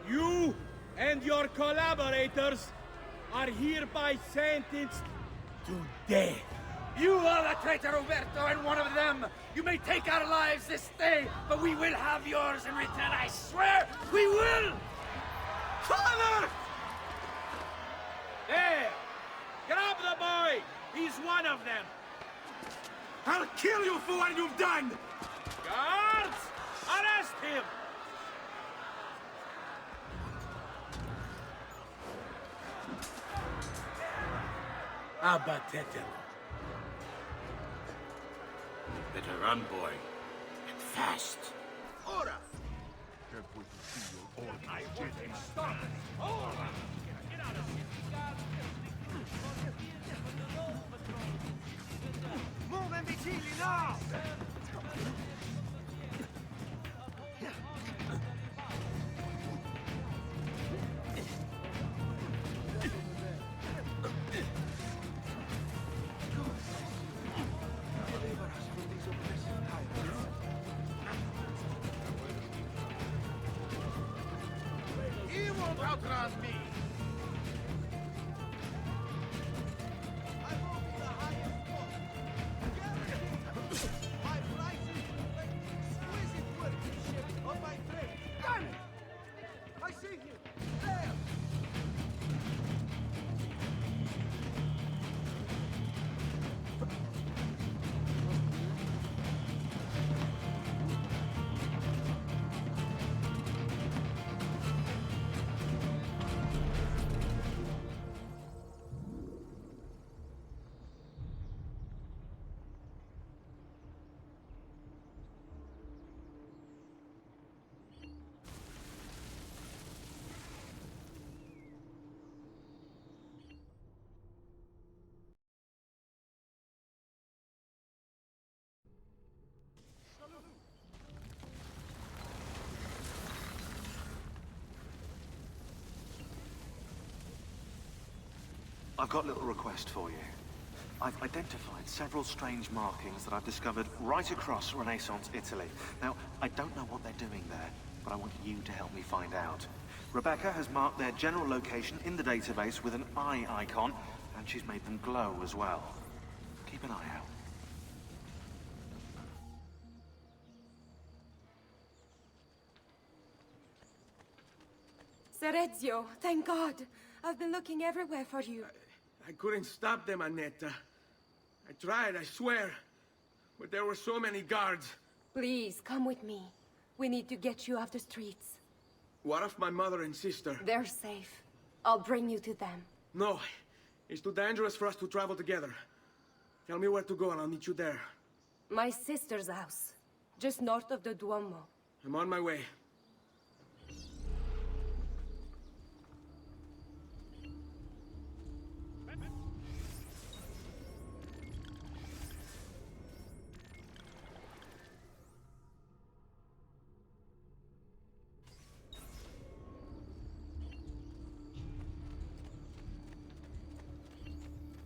You and your collaborators are hereby sentenced to death. You are the traitor, Roberto, and one of them. You may take our lives this day, but we will have yours in return, I swear! We will! Father! There! Grab the boy! He's one of them! I'll kill you for what you've done! Guards! Arrest him! Abatetelo. Better run, boy. And fast. Ora! Can't wait to see your orgy. I want him stopped! Ora! Get out of here! Move imbecilli, now! He won't outrun me! My prices reflect exquisite workmanship of my trade. Damn it! I see him! There! I've got a little request for you. I've identified several strange markings that I've discovered right across Renaissance Italy. Now, I don't know what they're doing there, but I want you to help me find out. Rebecca has marked their general location in the database with an eye icon, and she's made them glow as well. Keep an eye out. Sir Ezio, thank God. I've been looking everywhere for you. I couldn't stop them, Annetta. I tried, I swear. But there were so many guards. Please, come with me. We need to get you off the streets. What of my mother and sister? They're safe. I'll bring you to them. No. It's too dangerous for us to travel together. Tell me where to go and I'll meet you there. My sister's house. Just north of the Duomo. I'm on my way.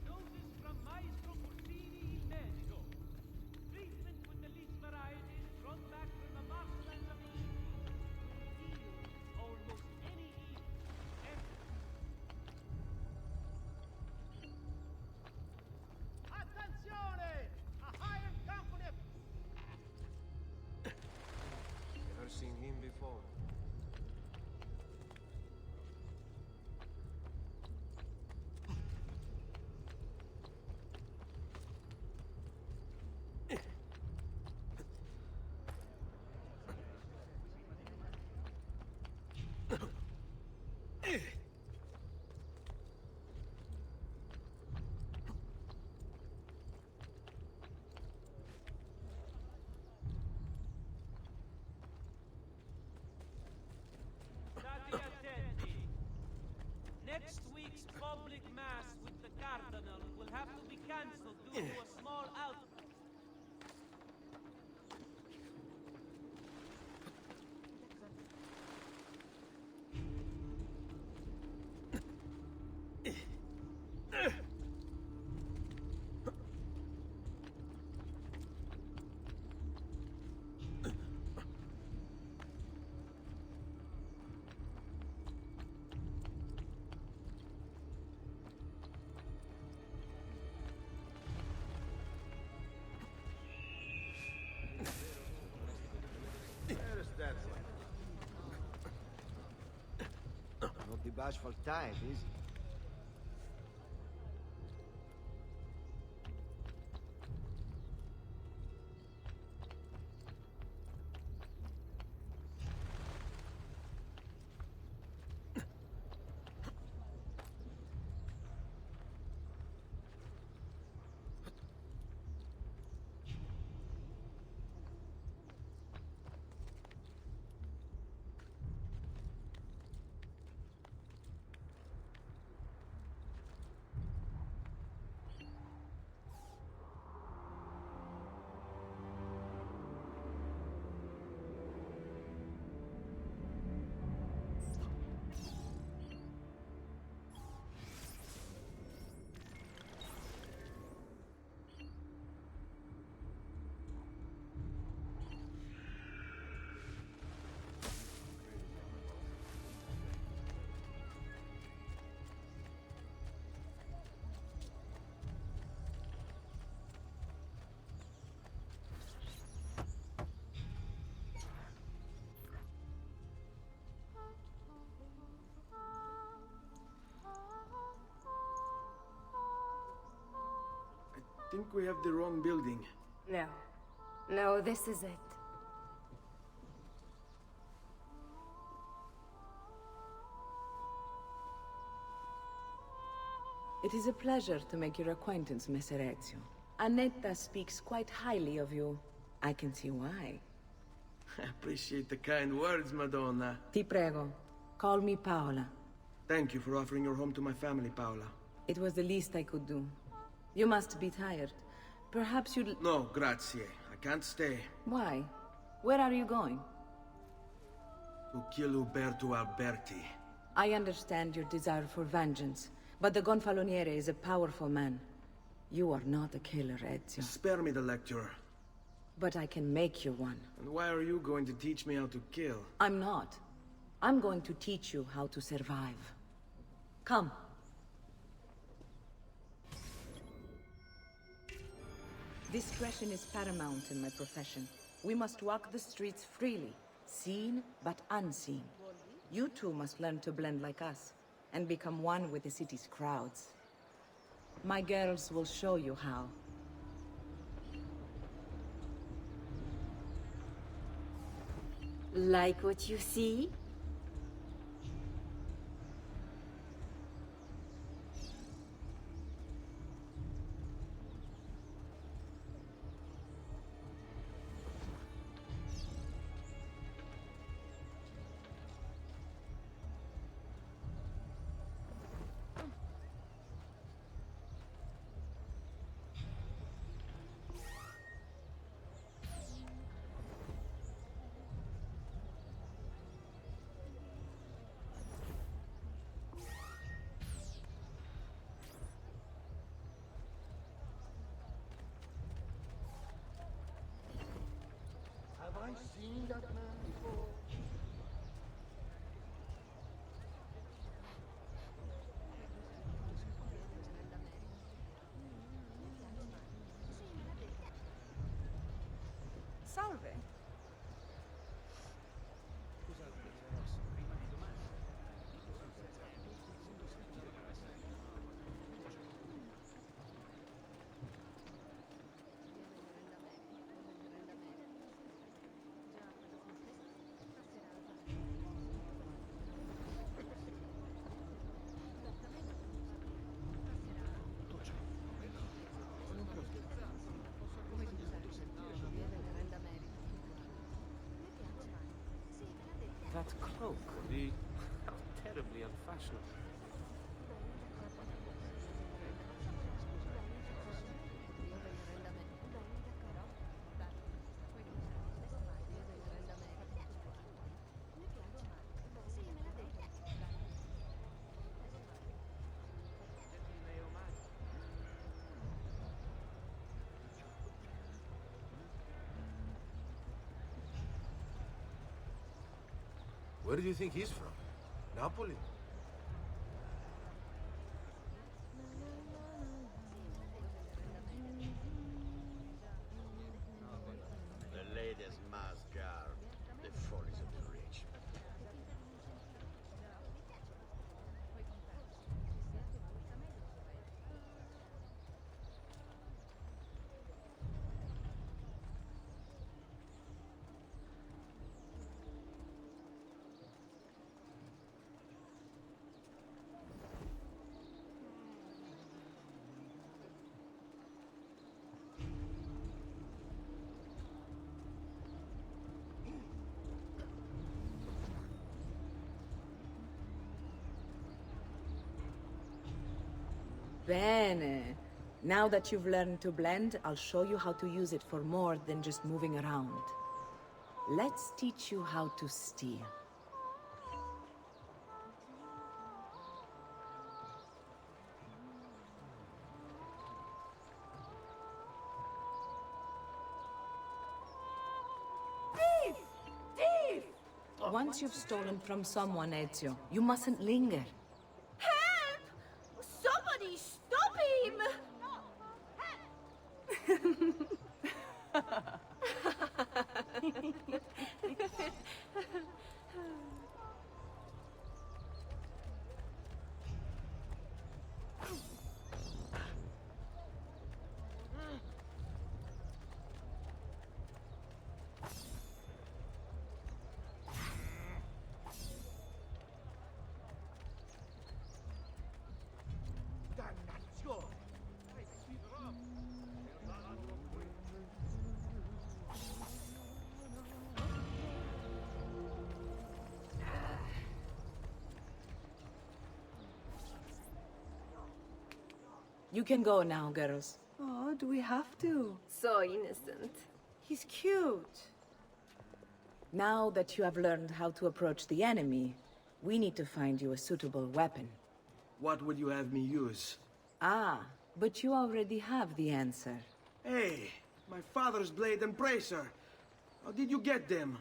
Notice from Maestro Corsini il medico. Treatment with the least varieties brought back from the marshlands of the Indies. Heal almost any evil. Attenzione! A hired company of... Never seen him before. public mass with the cardinal will have to be cancelled due to a small outbreak. Not the bashful type, is he? I think we have the wrong building. No. No, this is it. It is a pleasure to make your acquaintance, Messer Ezio. Annetta speaks quite highly of you. I can see why. I appreciate the kind words, Madonna. Ti prego, call me Paola. Thank you for offering your home to my family, Paola. It was the least I could do. You must be tired. Perhaps you'd... No, grazie. I can't stay. Why? Where are you going? To kill Uberto Alberti. I understand your desire for vengeance, but the Gonfaloniere is a powerful man. You are not a killer, Ezio. Spare me the lecture. But I can make you one. And why are you going to teach me how to kill? I'm not. I'm going to teach you how to survive. Come. Discretion is paramount in my profession. We must walk the streets freely, seen but unseen. You too must learn to blend like us, and become one with the city's crowds. My girls will show you how. Like what you see? Have I seen that man before? Salve. That cloak, how terribly unfashionable. Where do you think he's from? Napoli? The latest mass guard. The follies of the rich. Bene. Now that you've learned to blend, I'll show you how to use it for more than just moving around. Let's teach you how to steal. Thief! Thief! Once you've stolen from someone, Ezio, you mustn't linger. Help! Somebody stop him! You can go now, girls. Oh, do we have to? So innocent. He's cute. Now that you have learned how to approach the enemy, we need to find you a suitable weapon. What would you have me use? Ah, but you already have the answer. Hey, my father's blade and bracer. How did you get them?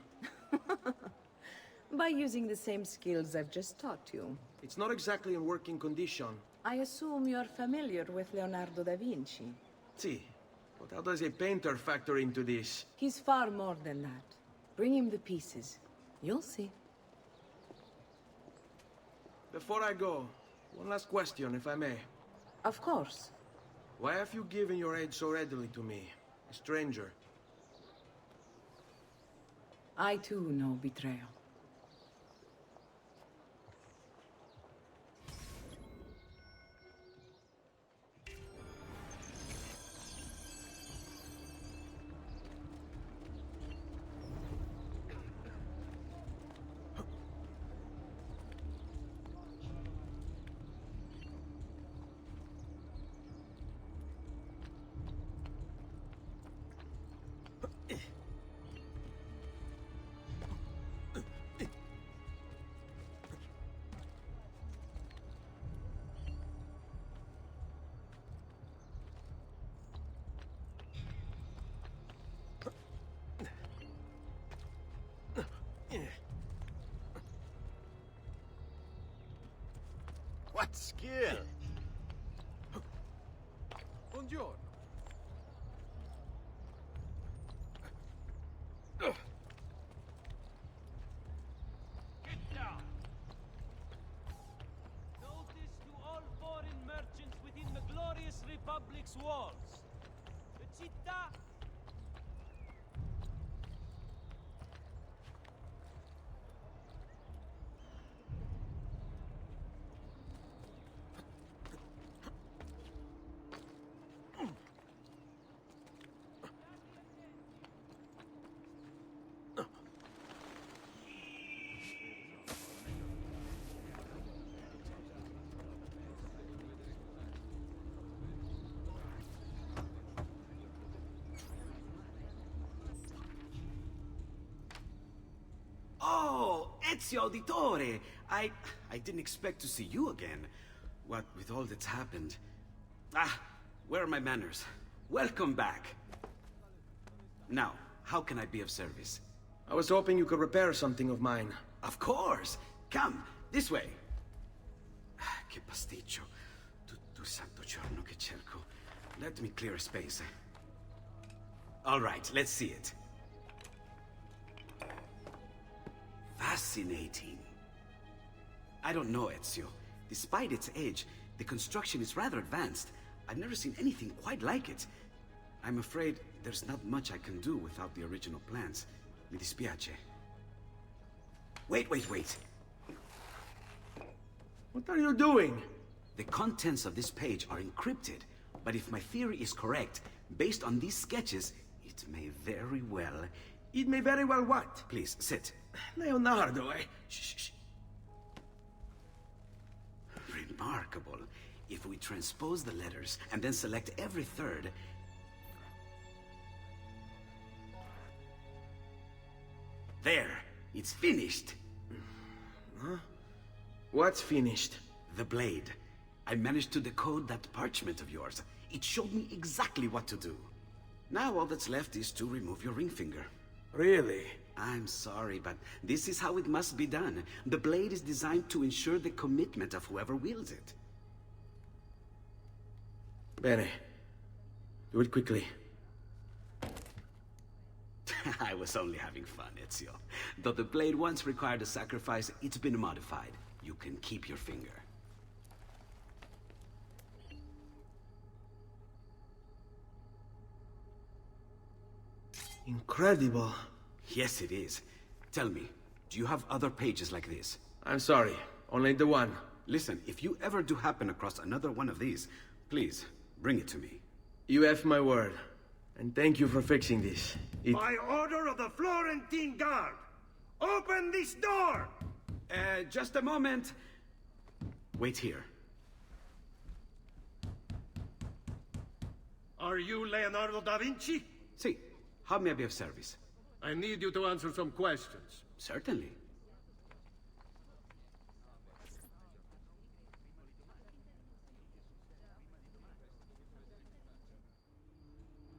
By using the same skills I've just taught you. It's not exactly in working condition. I assume you're familiar with Leonardo da Vinci. See, but how does a painter factor into this? He's far more than that. Bring him the pieces. You'll see. Before I go, one last question, if I may. Of course. Why have you given your aid so readily to me, a stranger? I too know betrayal. What skill! Buongiorno. Get down! Notice to all foreign merchants within the glorious Republic's walls. The città. Oh, Ezio Auditore! I didn't expect to see you again. What with all that's happened. Ah, where are my manners? Welcome back. Now, how can I be of service? I was hoping you could repair something of mine. Of course! Come, this way! Che pasticcio. Tutto santo giorno che cerco. Let me clear a space. All right, let's see it. Fascinating. I don't know, Ezio. Despite its age, the construction is rather advanced. I've never seen anything quite like it. I'm afraid there's not much I can do without the original plans. Mi dispiace. Wait. What are you doing? The contents of this page are encrypted, but if my theory is correct, based on these sketches, it may very well... It may very well what? Please, sit. Leonardo, Shh. Remarkable. If we transpose the letters and then select every third... There! It's finished! Huh? What's finished? The blade. I managed to decode that parchment of yours. It showed me exactly what to do. Now all that's left is to remove your ring finger. Really? I'm sorry, but this is how it must be done. The blade is designed to ensure the commitment of whoever wields it. Bene. Do it quickly. I was only having fun, Ezio. Though the blade once required a sacrifice, it's been modified. You can keep your finger. Incredible. Yes, it is. Tell me, do you have other pages like this? I'm sorry, only the one. Listen, if you ever do happen across another one of these, please, bring it to me. You have my word. And thank you for fixing this. By order of the Florentine Guard! Open this door! Just a moment. Wait here. Are you Leonardo da Vinci? Si. How may I be of service? I need you to answer some questions. Certainly.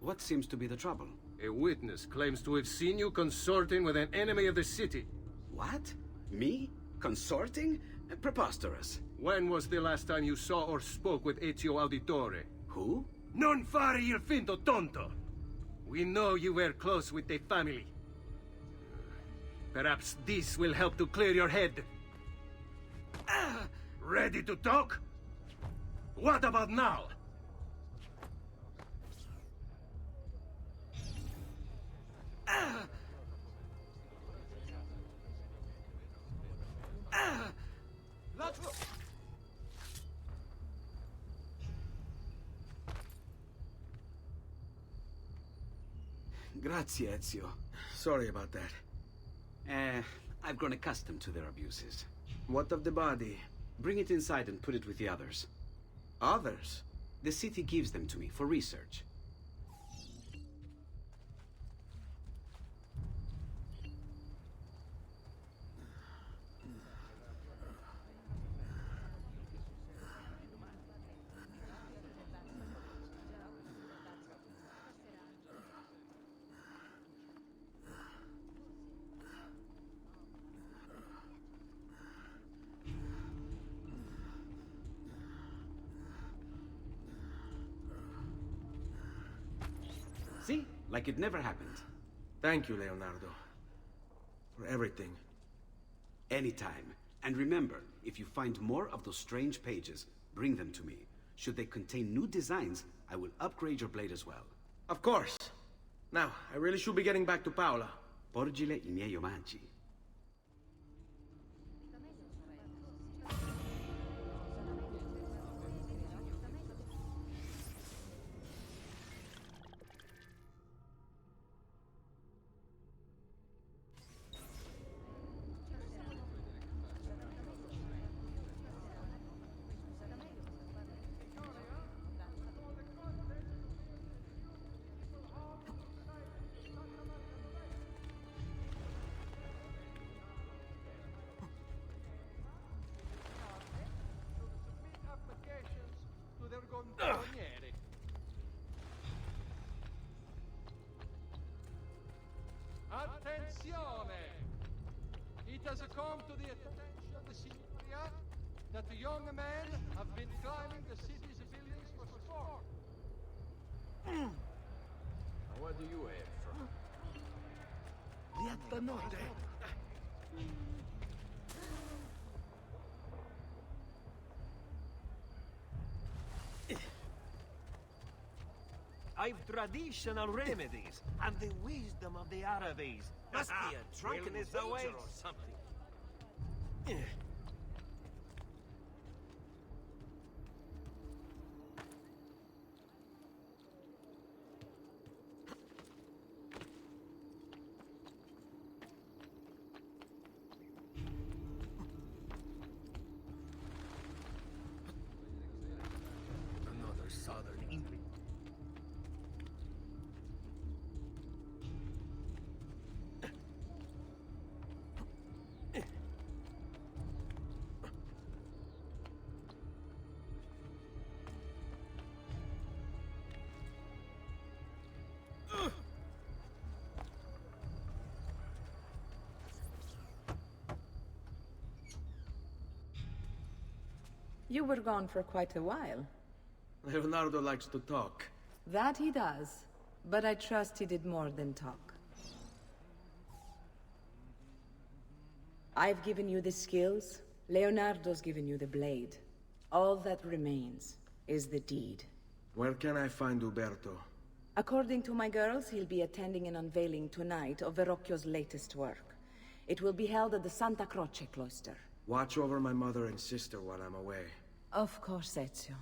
What seems to be the trouble? A witness claims to have seen you consorting with an enemy of the city. What? Me? Consorting? Preposterous. When was the last time you saw or spoke with Ezio Auditore? Who? Non fare il finto tonto! We know you were close with the family. Perhaps this will help to clear your head. Ready to talk? What about now? Let's go. Grazie, Ezio. Sorry about that. I've grown accustomed to their abuses. What of the body? Bring it inside and put it with the others. Others? The city gives them to me for research. See? Like it never happened. Thank you, Leonardo. For everything. Anytime. And remember, if you find more of those strange pages, bring them to me. Should they contain new designs, I will upgrade your blade as well. Of course. Now, I really should be getting back to Paola. Porgile I miei omaggi. Attenzione! I has come to the attention of the Signoria that the young men have been climbing the city's buildings for sport. Where do you hail from? I've traditional remedies and the wisdom of the Arabes. Must be a drunken Wellness soldier awaits. or something. Another southern English. You were gone for quite a while. Leonardo likes to talk. That he does, but I trust he did more than talk. I've given you the skills, Leonardo's given you the blade. All that remains is the deed. Where can I find Uberto? According to my girls, he'll be attending an unveiling tonight of Verrocchio's latest work. It will be held at the Santa Croce cloister. Watch over my mother and sister while I'm away. Of course, Ezio.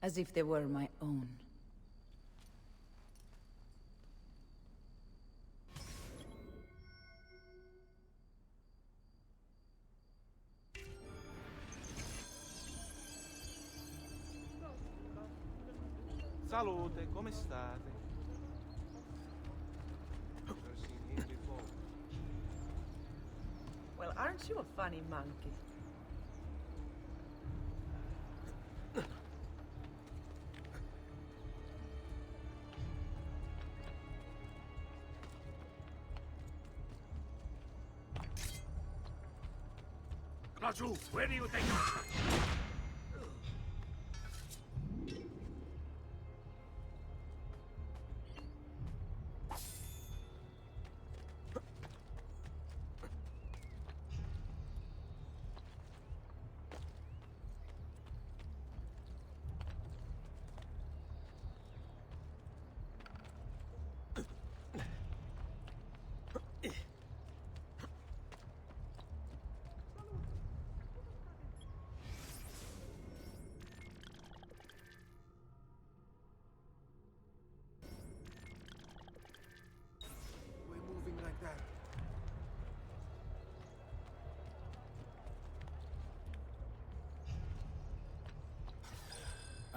As if they were my own. Salute, come state? Well, aren't you a funny monkey? Raju, where do you think?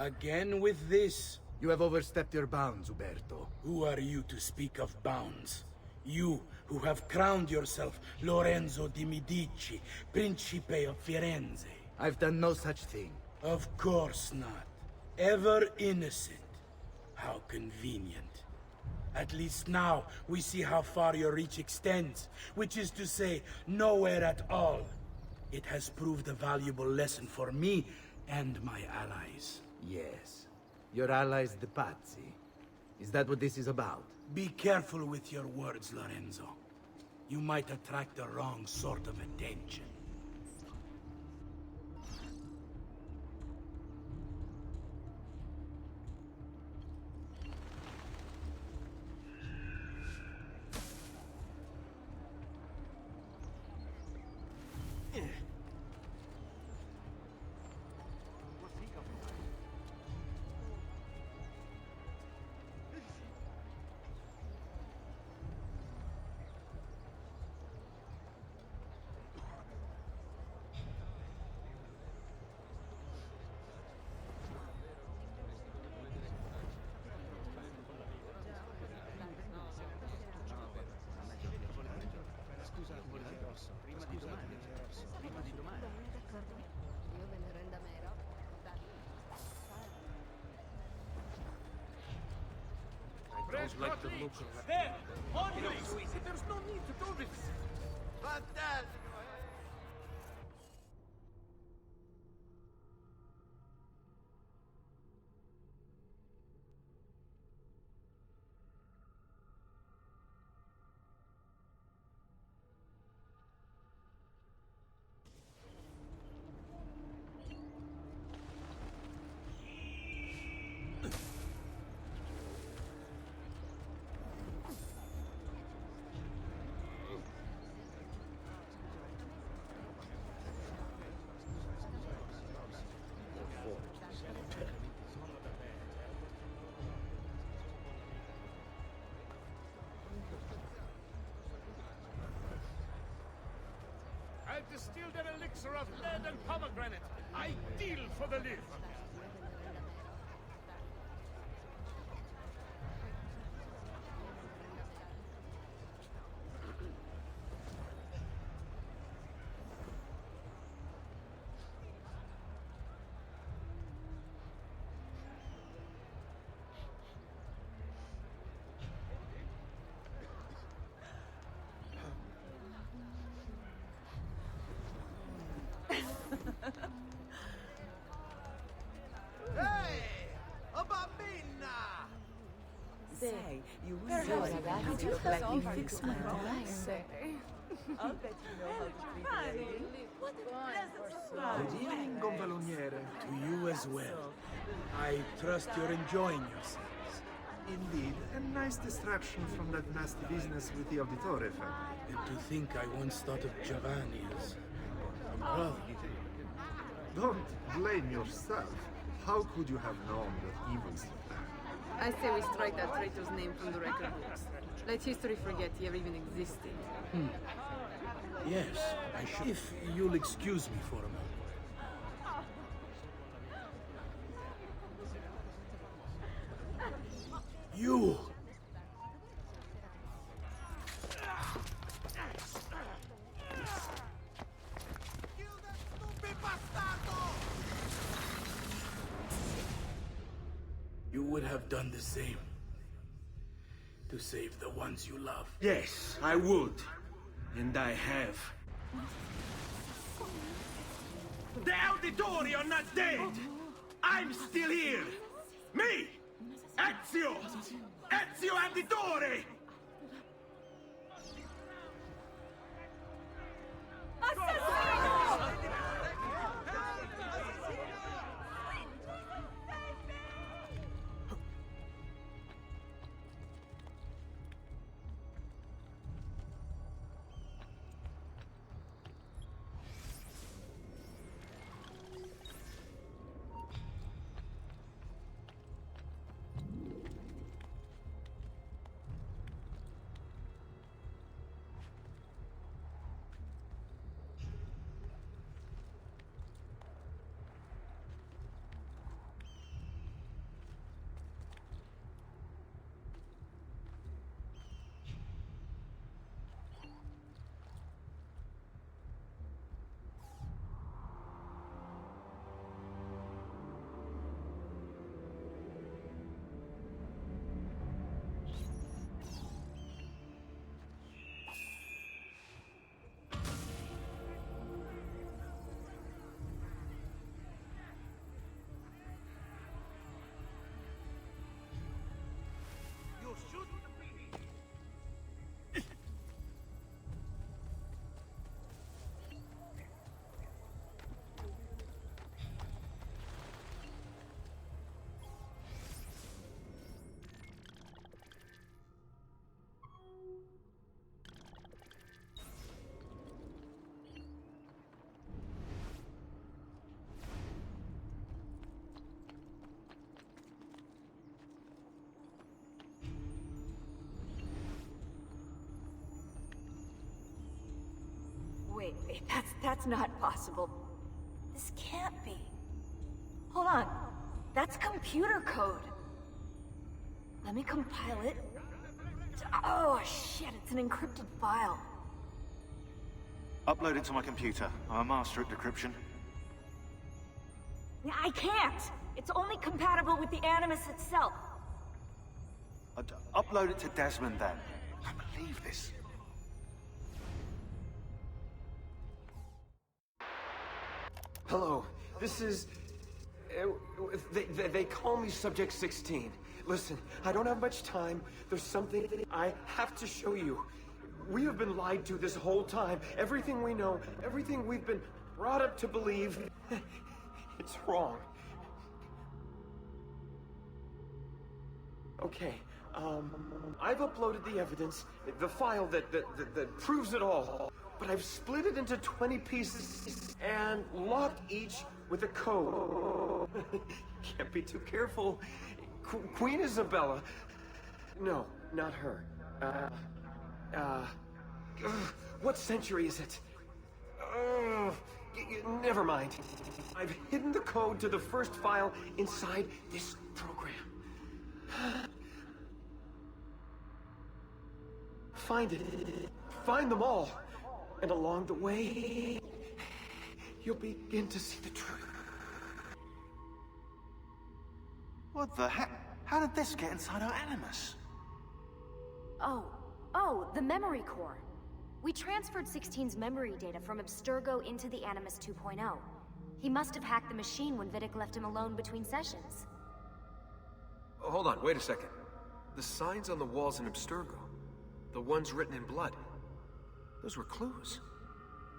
Again with this? You have overstepped your bounds, Uberto. Who are you to speak of bounds? You, who have crowned yourself Lorenzo di Medici, Principe of Firenze. I've done no such thing. Of course not. Ever innocent. How convenient. At least now, we see how far your reach extends, which is to say, nowhere at all. It has proved a valuable lesson for me and my allies. Yes. Your allies, the Pazzi. Is that what this is about? Be careful with your words, Lorenzo. You might attract the wrong sort of attention. Don't like the look of that. There! On you! There's no need to do this! Fantastic! distilled an elixir of lead and pomegranate, ideal for the live. Hey! A bambina! Say, you Perhaps really you could could let me solve fix it. my I dress. say. I'll bet you know how to treat a lady. What a pleasant surprise. Good evening, Gonfaloniere. To you as well. I trust you're enjoying yourselves. Indeed, a nice distraction from that nasty business with the Auditore family. And to think I once thought of Giovanni as a brother. Don't blame yourself. How could you have known that evils of that? I say we strike that traitor's name from the record books. Let history forget he ever even existed. Yes, I should. If you'll excuse me for a moment. You! You would have done the same. To save the ones you love. Yes, I would. And I have. The Auditori are not dead! I'm still here! Me! Ezio! Ezio Auditore! Wait, that's not possible. This can't be. Hold on. That's computer code. Let me compile it. Oh, shit, it's an encrypted file. Upload it to my computer. I'm a master at decryption. I can't! It's only compatible with the Animus itself. Upload it to Desmond then. I can't believe this. Hello, this is... They call me Subject 16. Listen, I don't have much time. There's something I have to show you. We have been lied to this whole time. Everything we know, everything we've been brought up to believe, it's wrong. Okay, I've uploaded the evidence, the file that proves it all. But I've split it into 20 pieces and locked each with a code. Can't be too careful. Queen Isabella. No, not her. What century is it? Never mind. I've hidden the code to the first file inside this program. Find it. Find them all. And along the way, you'll begin to see the truth. What the heck? How did this get inside our Animus? Oh, the memory core. We transferred 16's memory data from Abstergo into the Animus 2.0. He must have hacked the machine when Vidic left him alone between sessions. Oh, hold on, wait a second. The signs on the walls in Abstergo, the ones written in blood, those were clues.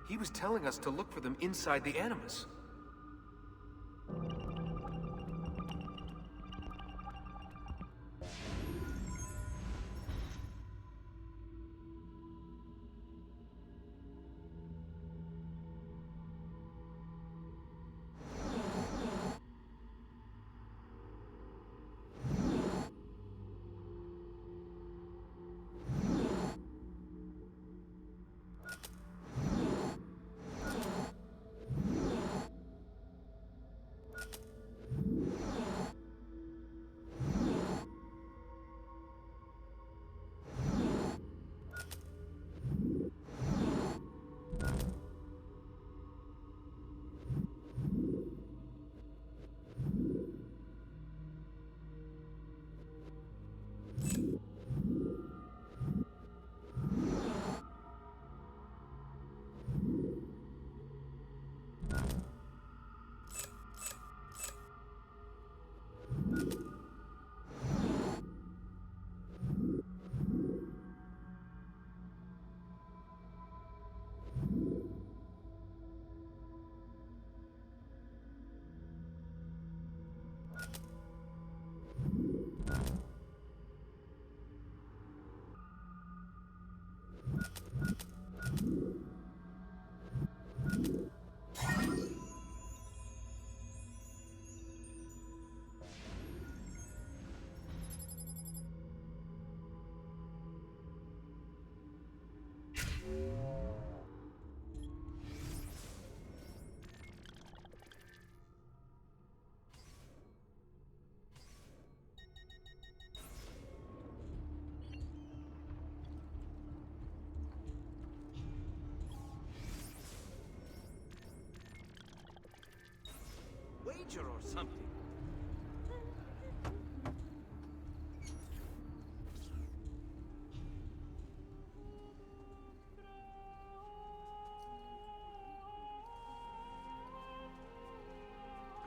He was telling us to look for them inside the Animus. Wager or something.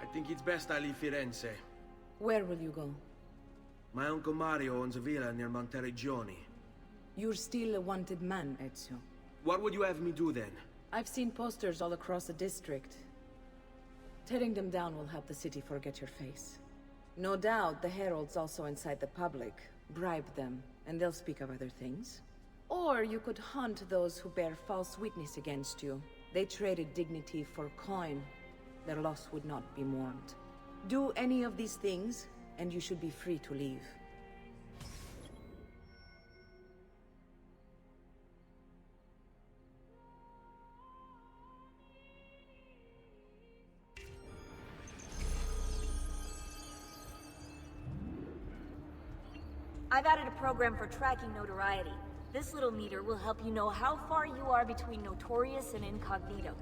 I think it's best I leave Firenze. Where will you go? My Uncle Mario owns a villa near Monteriggioni. You're still a wanted man, Ezio. What would you have me do then? I've seen posters all across the district. Tearing them down will help the city forget your face. No doubt the heralds also incite the public. Bribe them, and they'll speak of other things. Or you could hunt those who bear false witness against you. They traded dignity for coin. Their loss would not be mourned. Do any of these things, and you should be free to leave. I've added a program for tracking notoriety. This little meter will help you know how far you are between notorious and incognito.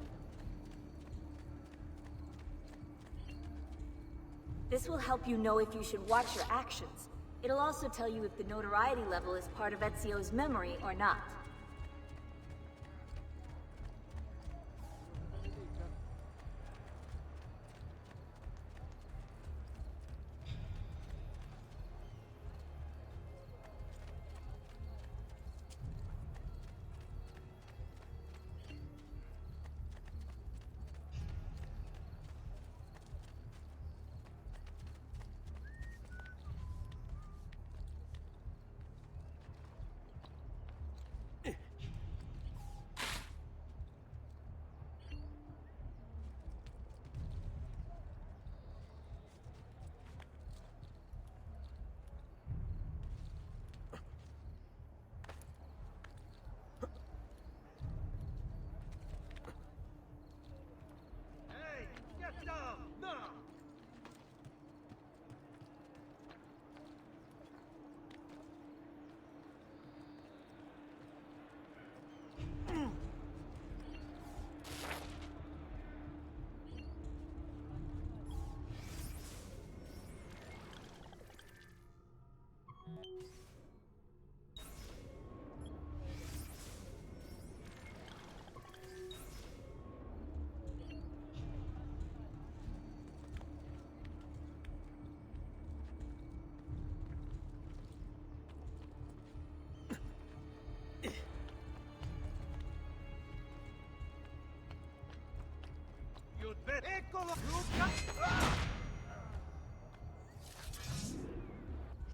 This will help you know if you should watch your actions. It'll also tell you if the notoriety level is part of Ezio's memory or not.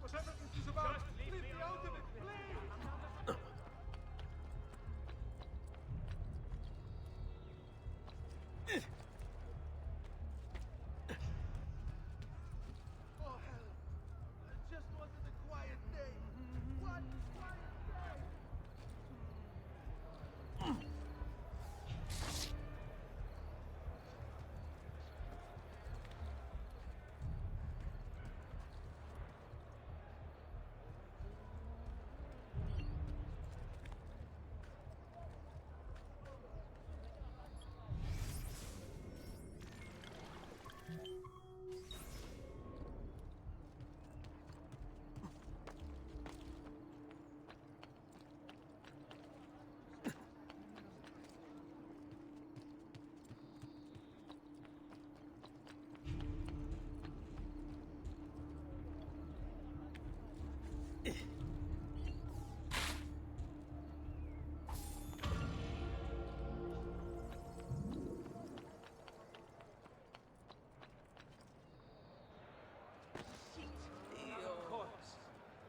Whatever this is about, leave me out of it, please! Oh, hell. I just wanted a quiet day. One quiet day!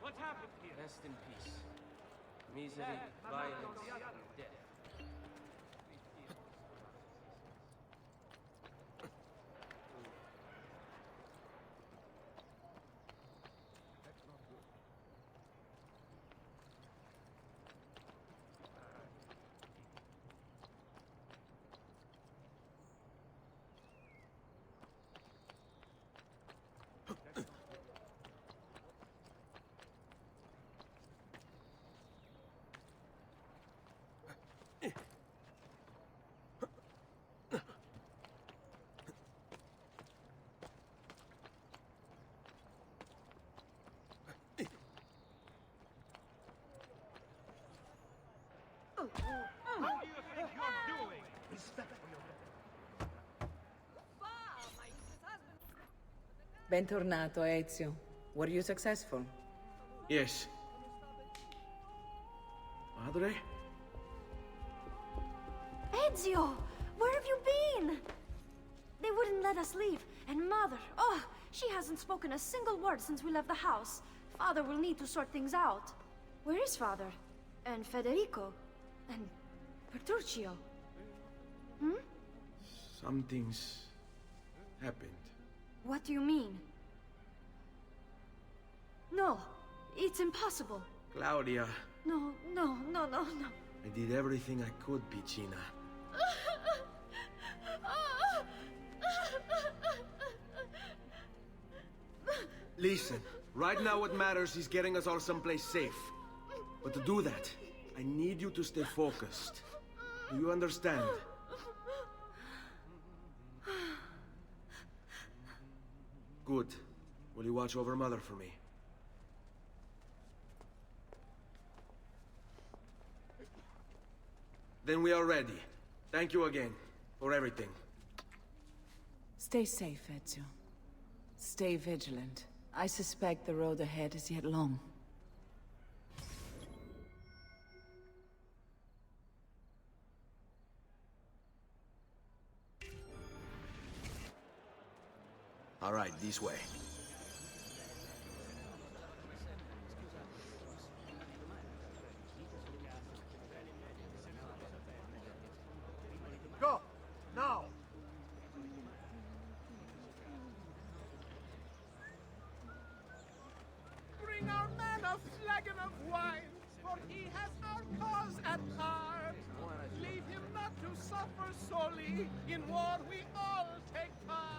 What happened here? Rest in peace. Misery, violence, death. What do you think you're doing? Respect for your Bentornato, Ezio. Were you successful? Yes. Madre? Ezio! Where have you been? They wouldn't let us leave. And Mother, oh, she hasn't spoken a single word since we left the house. Father will need to sort things out. Where is Father? And Federico? And Petruccio? Hmm? Something's happened. What do you mean? No, it's impossible. Claudia, No. I did everything I could, Piccina. Listen, right now what matters is getting us all someplace safe. But to do that, I need you to stay focused. Do you understand? Good. Will you watch over Mother for me? Then we are ready. Thank you again for everything. Stay safe, Ezio. Stay vigilant. I suspect the road ahead is yet long. All right, this way. Go! Now! Bring our man a flagon of wine, for he has our cause at heart. Leave him not to suffer solely, in war we all take part.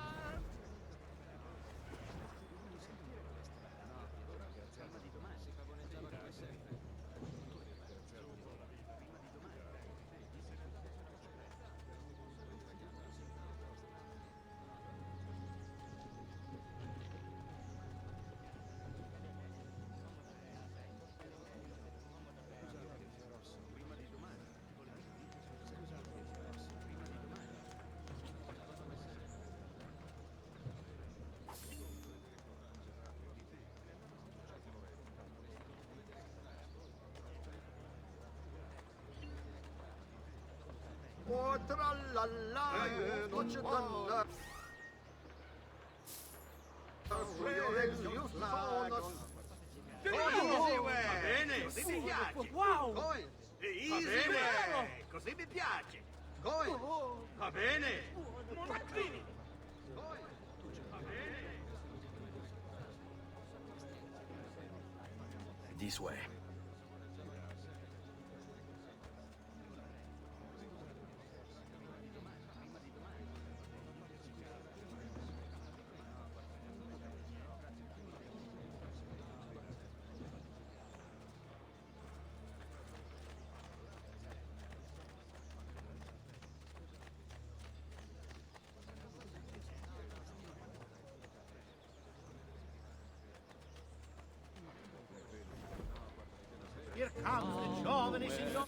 Oh, tra-la-la, what you done? Easy way! Va bene, così mi piace! Wow! Easy way! Così mi piace! Va bene! This way. Here comes the giovane signor.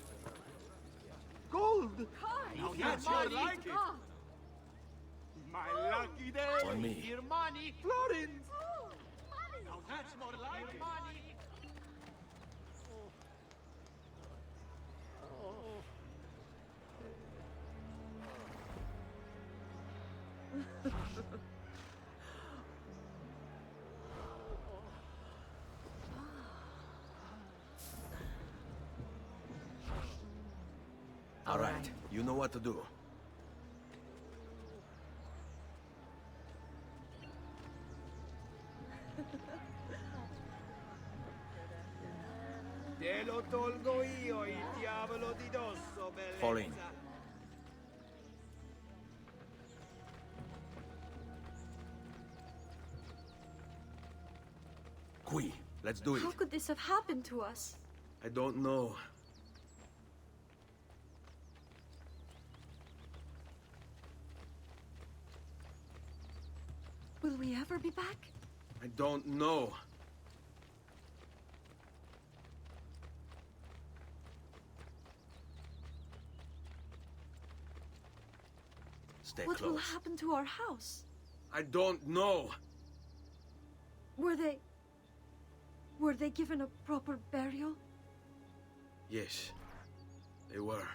Gold! Now that's I your like it. My lucky day. On me. Your money, Florence! Now that's more like your money. All right, you know what to do. Te lo tolgo io, il diavolo di dosso, bellezza. Fall in. Qui, let's do it. How could this have happened to us? I don't know. Will we ever be back? I don't know. Stay What close. will happen to our house? I don't know. Were they given a proper burial? Yes, they were.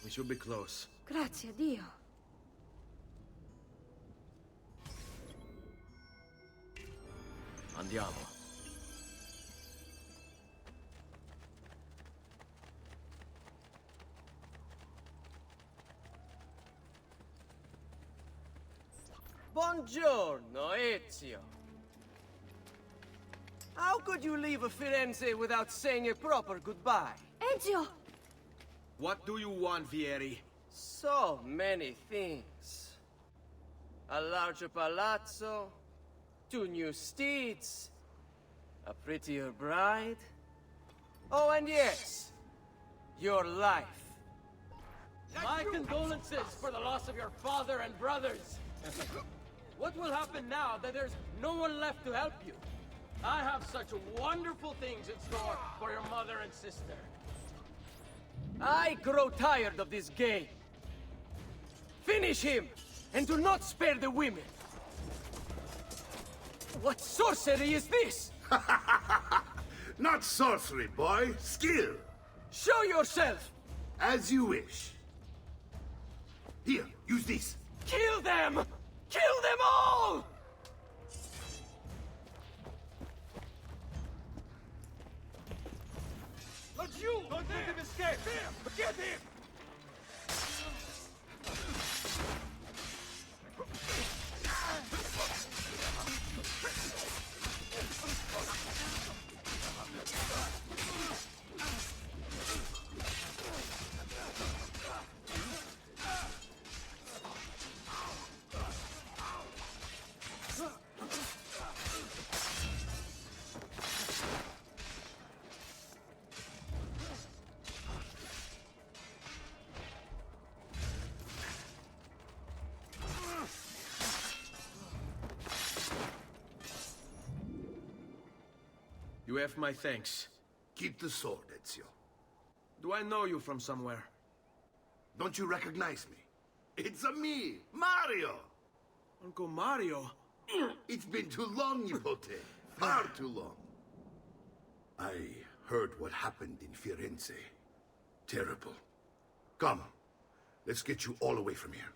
We should be close. Grazie a Dio. Andiamo. Buongiorno, Ezio. How could you leave Firenze without saying a proper goodbye? Ezio! What do you want, Vieri? So many things. A larger palazzo, 2 new steeds, a prettier bride. Oh, and yes, your life. My condolences for the loss of your father and brothers. What will happen now that there's no one left to help you? I have such wonderful things in store for your mother and sister. I grow tired of this game. Finish him, and do not spare the women. What sorcery is this? Not sorcery, boy. Skill. Show yourself! As you wish. Here, use this. Kill them! Kill them all! But you! Don't let him escape! Get him! You have my thanks. Keep the sword, Ezio. Do I know you from somewhere? Don't you recognize me? It's me, Mario! Uncle Mario? It's been too long, Nipote. Far too long. I heard what happened in Firenze. Terrible. Come, let's get you all away from here.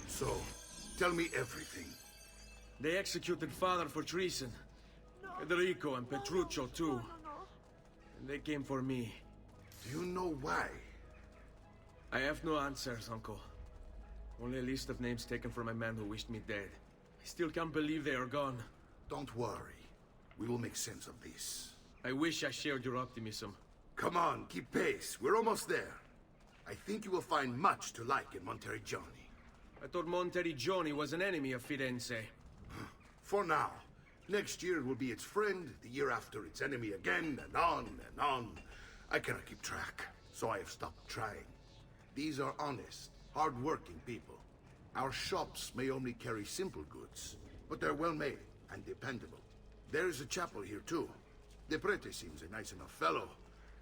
So, tell me everything. They executed father for treason. Federico and Petruccio too. And they came for me. Do you know why? I have no answers, Uncle. Only a list of names taken from a man who wished me dead. I still can't believe they are gone. Don't worry. We will make sense of this. I wish I shared your optimism. Come on, keep pace. We're almost there. I think you will find much to like in Monteriggioni. I thought Monteriggioni was an enemy of Firenze. For now. Next year it will be its friend, the year after its enemy again, and on and on. I cannot keep track, so I have stopped trying. These are honest, hard-working people. Our shops may only carry simple goods, but they're well-made and dependable. There is a chapel here, too. De Prete seems a nice enough fellow,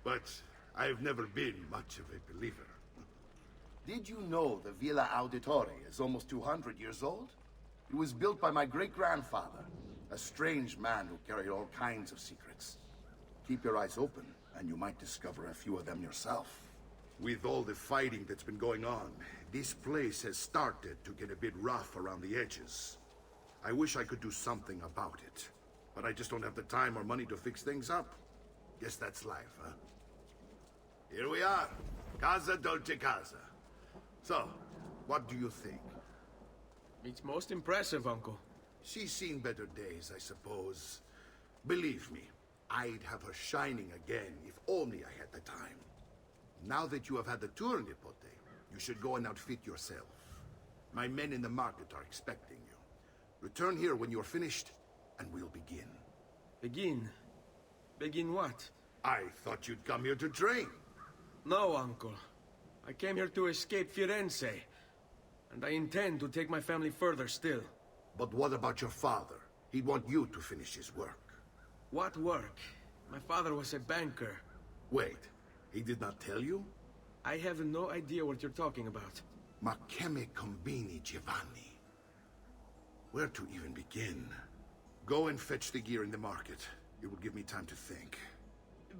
but I've never been much of a believer. Did you know the Villa Auditore is almost 200 years old? It was built by my great-grandfather, a strange man who carried all kinds of secrets. Keep your eyes open, and you might discover a few of them yourself. With all the fighting that's been going on, this place has started to get a bit rough around the edges. I wish I could do something about it, but I just don't have the time or money to fix things up. Guess that's life, huh? Here we are. Casa Dolce Casa. So, what do you think? It's most impressive, Uncle. She's seen better days, I suppose. Believe me, I'd have her shining again if only I had the time. Now that you have had the tour, Nipote, you should go and outfit yourself. My men in the market are expecting you. Return here when you're finished, and we'll begin. Begin? Begin what? I thought you'd come here to train. No, Uncle. I came here to escape Firenze. And I intend to take my family further still. But what about your father? He'd want you to finish his work. What work? My father was a banker. Wait, he did not tell you? I have no idea what you're talking about. Ma che me combini, Giovanni? Where to even begin? Go and fetch the gear in the market. It will give me time to think.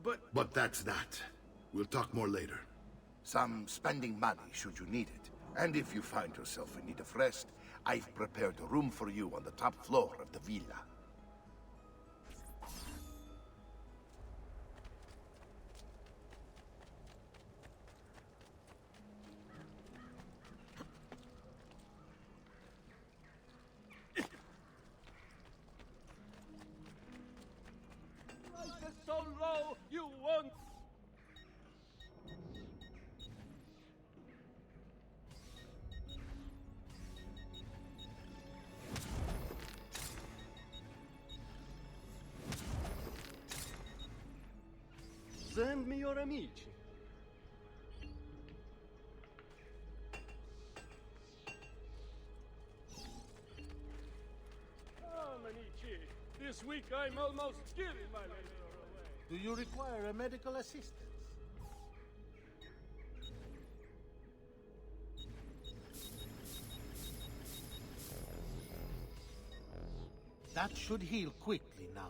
But that's that. We'll talk more later. Some spending money should you need it. And if you find yourself in need of rest, I've prepared a room for you on the top floor of the villa. Price is so low, you won't. Send me your amici. Amici, this week I'm almost giving my letter away. Do you require a medical assistance? That should heal quickly now.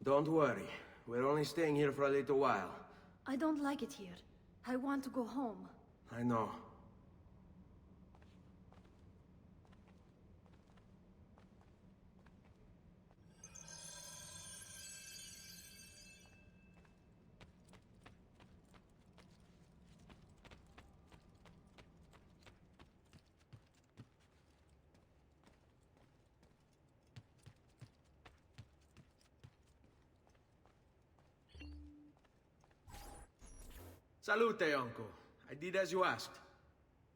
Don't worry. We're only staying here for a little while. I don't like it here. I want to go home. I know. Salute, uncle. I did as you asked.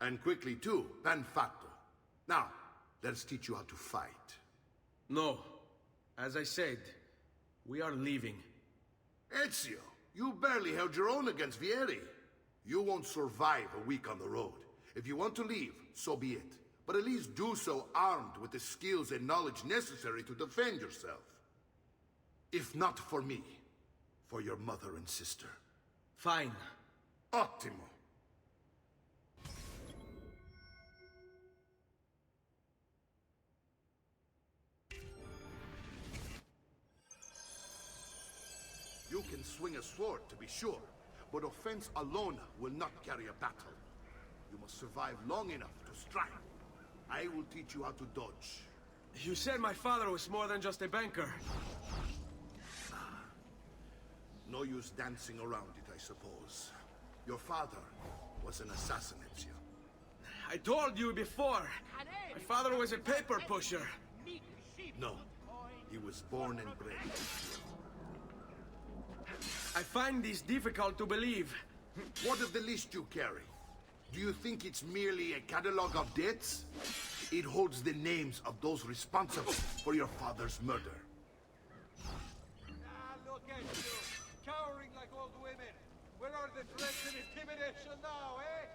And quickly too, ben fatto. Now, let's teach you how to fight. No. As I said, we are leaving. Ezio, you barely held your own against Vieri. You won't survive a week on the road. If you want to leave, so be it. But at least do so armed with the skills and knowledge necessary to defend yourself. If not for me, for your mother and sister. Fine. Ottimo. You can swing a sword, to be sure, but offense alone will not carry a battle. You must survive long enough to strike. I will teach you how to dodge. You said my father was more than just a banker. No use dancing around it, I suppose. Your father was an assassin, Ezio. I told you before. My father was a paper pusher. No, he was born and bred. I find this difficult to believe. What of the list you carry? Do you think it's merely a catalog of debts? It holds the names of those responsible for your father's murder. Ah, look at you, cowering like old women. Where are the threats and intimidation now, eh?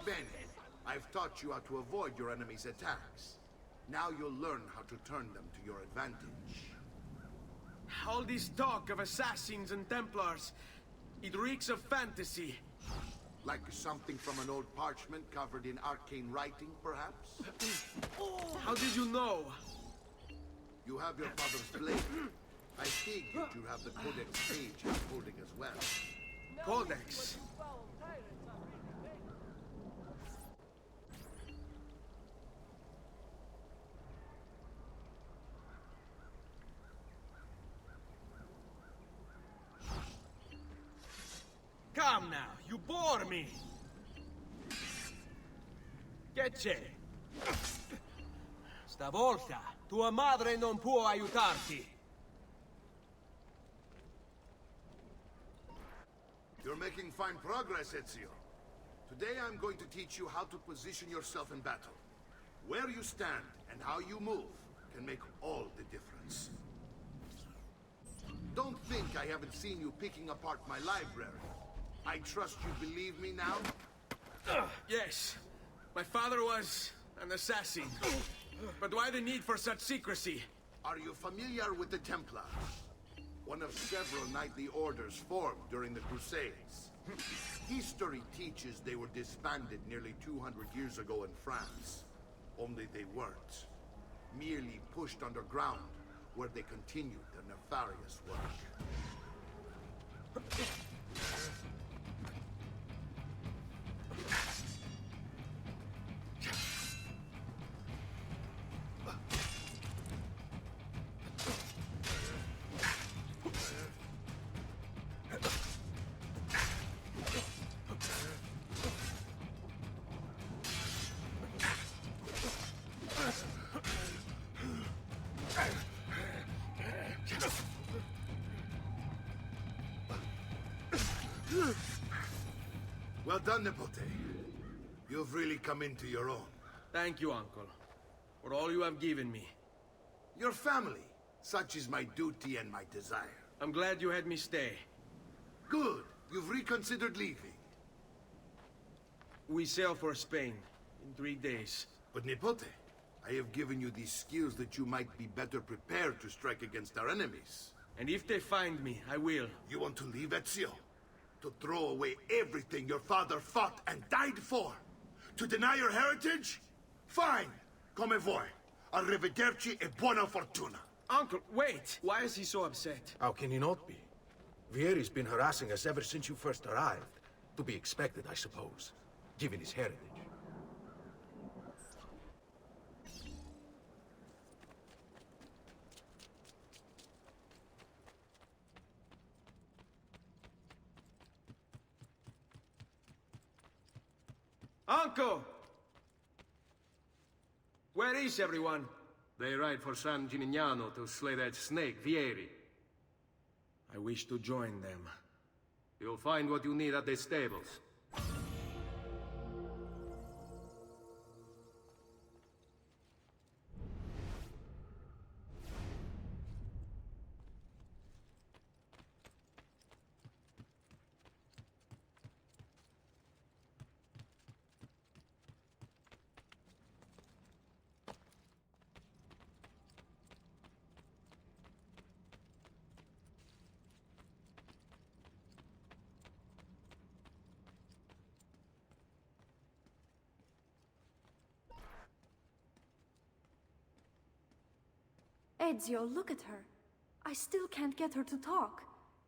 Bene, I've taught you how to avoid your enemy's attacks. Now you'll learn how to turn them to your advantage. All this talk of assassins and Templars, it reeks of fantasy. Like something from an old parchment covered in arcane writing, perhaps? How did you know? You have your father's blade. I figured you have the Codex page he's holding as well. Codex? Come now, you bore me! Che c'è? Stavolta, tua madre non può aiutarti! You're making fine progress, Ezio. Today I'm going to teach you how to position yourself in battle. Where you stand and how you move can make all the difference. Don't think I haven't seen you picking apart my library. I trust you believe me now? Yes. My father was an assassin. But why the need for such secrecy? Are you familiar with the Templars? One of several knightly orders formed during the Crusades. History teaches they were disbanded nearly 200 years ago in France. Only they weren't. Merely pushed underground, where they continued their nefarious work. Well done, Nepote. You've really come into your own. Thank you, Uncle, for all you have given me. Your family. Such is my duty and my desire. I'm glad you had me stay. Good. You've reconsidered leaving. We sail for Spain in 3 days. But Nepote, I have given you these skills that you might be better prepared to strike against our enemies. And if they find me, I will. You want to leave Ezio? To throw away everything your father fought and died for? To deny your heritage? Fine. Come vuoi. Arrivederci e buona fortuna. Uncle, wait! Why is he so upset? How can he not be? Vieri's been harassing us ever since you first arrived. To be expected, I suppose, given his heritage. Uncle! Where is everyone? They ride for San Gimignano to slay that snake, Vieri. I wish to join them. You'll find what you need at the stables. Ezio, look at her. I still can't get her to talk.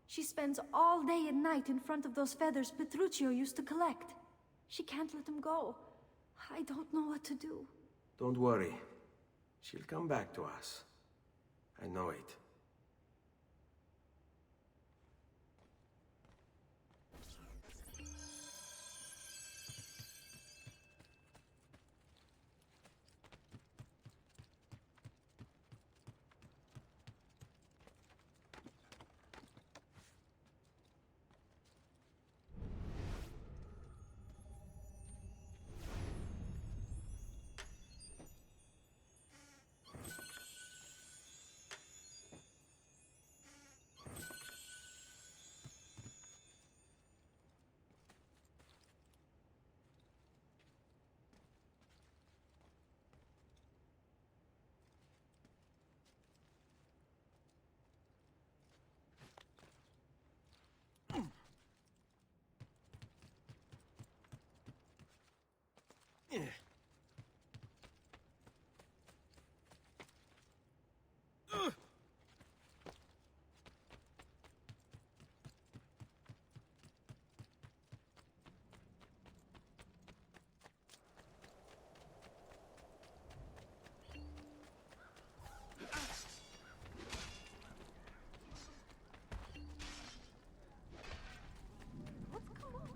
She spends all day and night in front of those feathers Petruchio used to collect. She can't let them go. I don't know what to do. Don't worry. She'll come back to us. I know it.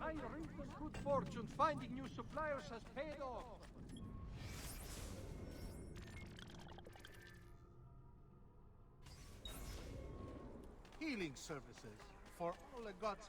Irina's good fortune finding new suppliers has paid off. Healing services for all the gods.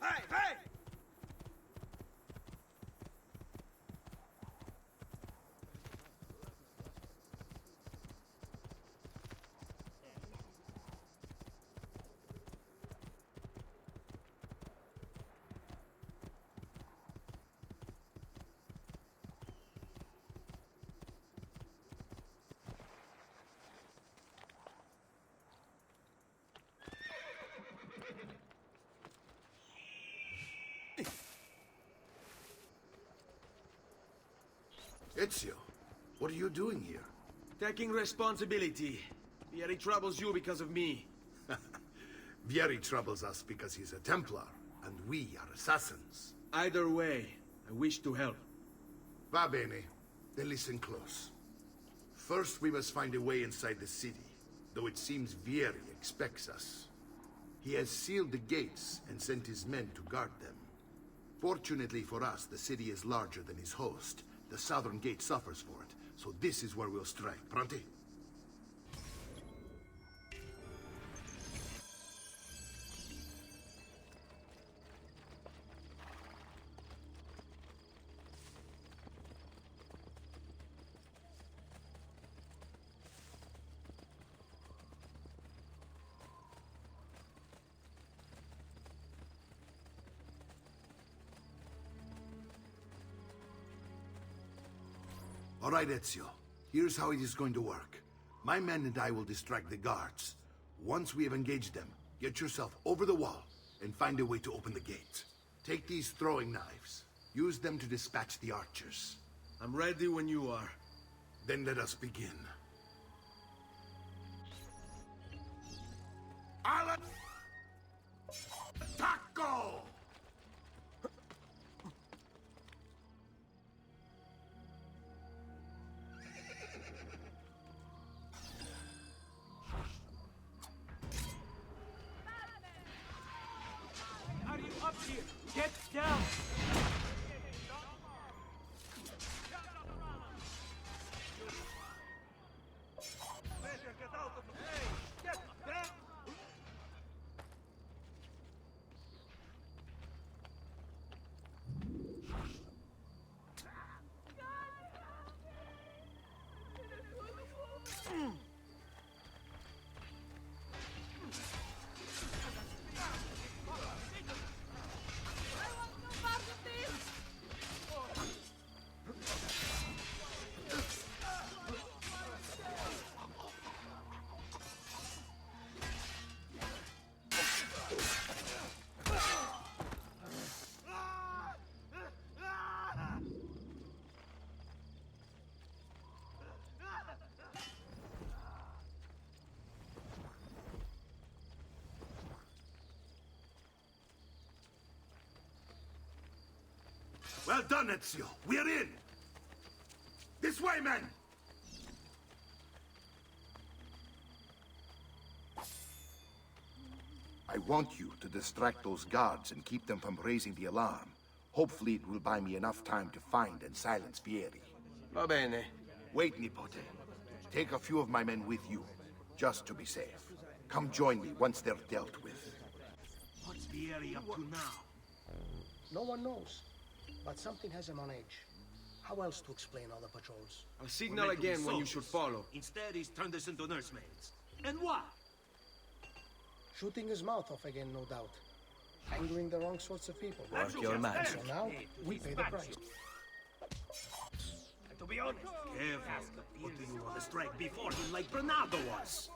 Hey, hey! Ezio, what are you doing here? Taking responsibility. Vieri troubles you because of me. Vieri troubles us because he's a Templar, and we are assassins. Either way, I wish to help. Va bene. Then listen close. First, we must find a way inside the city, though it seems Vieri expects us. He has sealed the gates and sent his men to guard them. Fortunately for us, the city is larger than his host. The southern gate suffers for it, so this is where we'll strike. Pronti? All right, Ezio. Here's how it is going to work. My men and I will distract the guards. Once we have engaged them, get yourself over the wall and find a way to open the gate. Take these throwing knives. Use them to dispatch the archers. I'm ready when you are. Then let us begin. Taco! Are you up here? Get down! Well done, Ezio. We're in! This way, men! I want you to distract those guards and keep them from raising the alarm. Hopefully it will buy me enough time to find and silence Vieri. Va bene. Wait, Nipote. Take a few of my men with you, just to be safe. Come join me once they're dealt with. What's Vieri up to now? No one knows, but something has him on edge. How else to explain all the patrols? I'll signal again when you should follow. Instead, he's turned us into nursemaids. And why? Shooting his mouth off again, no doubt. Angering the wrong sorts of people. Work your magic. So now, we pay the price. To be honest, careful. What do you want to strike before him like Bernardo was?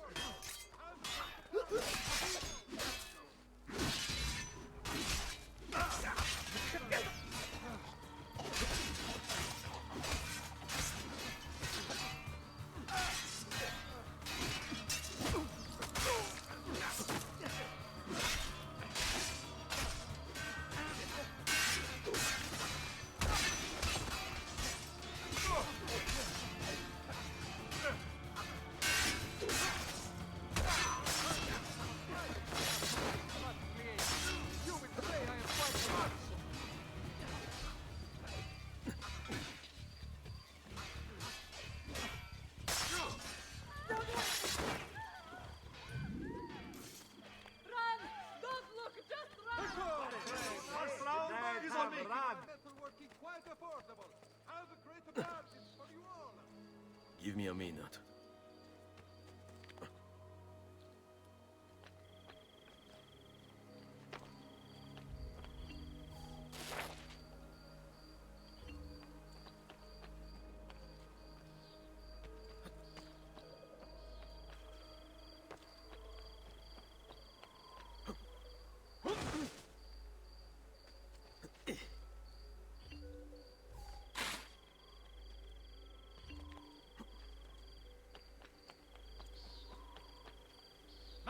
Give me a minute.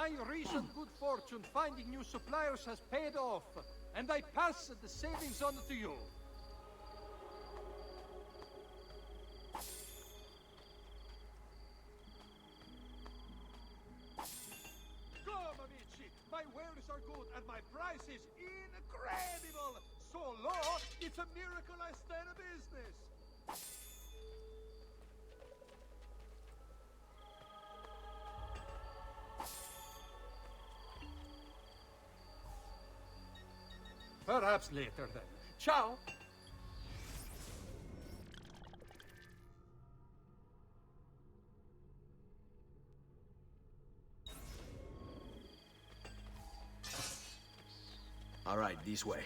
My recent good fortune finding new suppliers has paid off, and I pass the savings on to you. Come, amici! My wares are good, and my price is incredible! So low, it's a miracle I stay in business! Perhaps later, then. Ciao! All right, this way.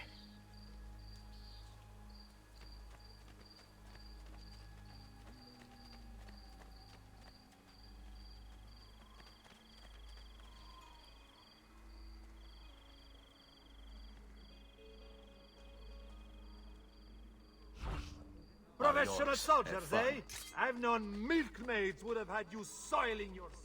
Professional yours. soldiers, Have fun. eh? I've known milkmaids would have had you soiling yourselves.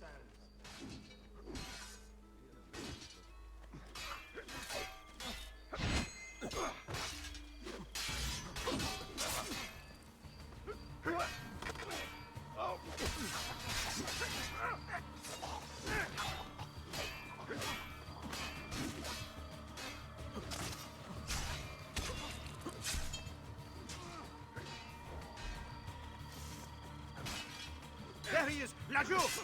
There he is! Lajo!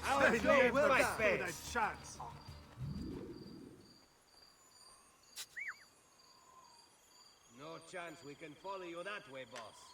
Our Very Joe good will fight, not stand a face. chance. No chance we can follow you that way, boss.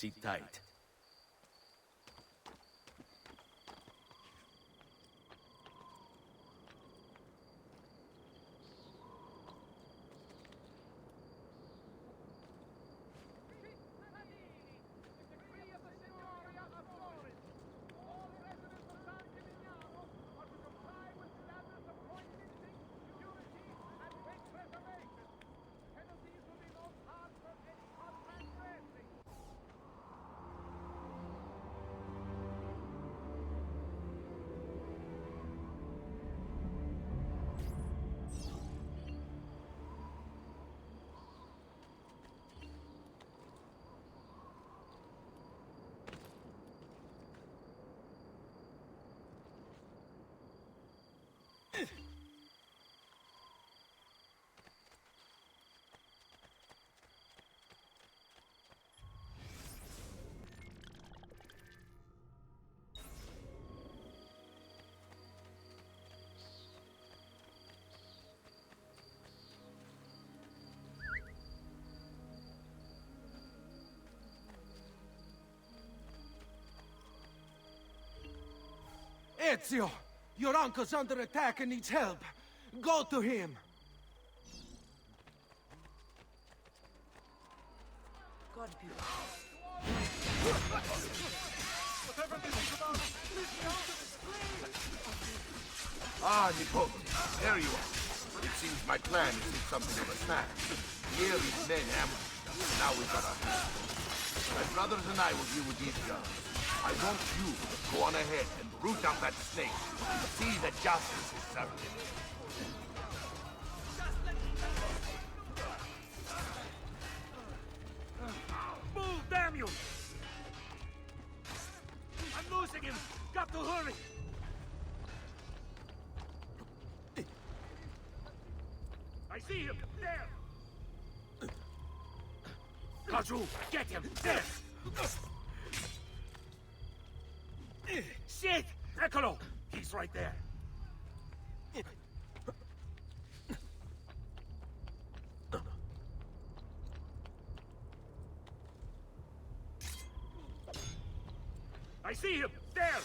Sit tight. Ezio! Your uncle's under attack and needs help. Go to him. God be Whatever this is about, leave me out of this, please! Ah, Nicole, there you are. It seems my plan is in something of a snag. Vieri's men ambushed us, and now we've got our hands full. My brothers and I will deal with these guns. I want you to go on ahead and root out that snake. See that justice is served. Move, damn you! I'm losing him! Got to hurry! I see him! There! Kaju, get him! There! Shit! Eccolo! He's right there! I see him! There!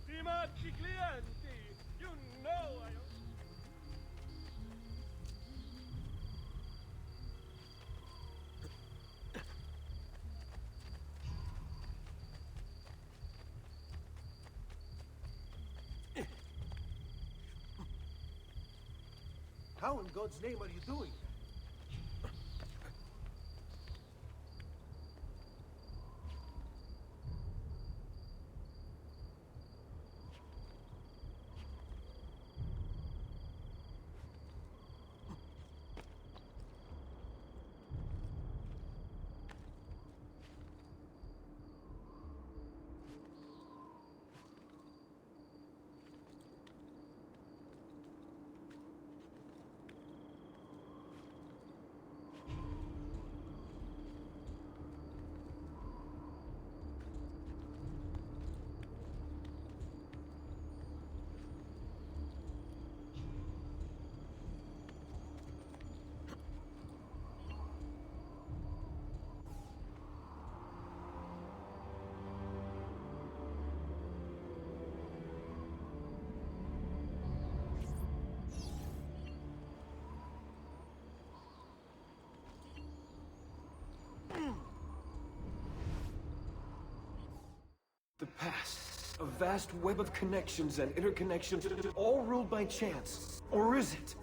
Stimati clienti, you know I... How in God's name are you doing? The past. A vast web of connections and interconnections, all ruled by chance. Or is it?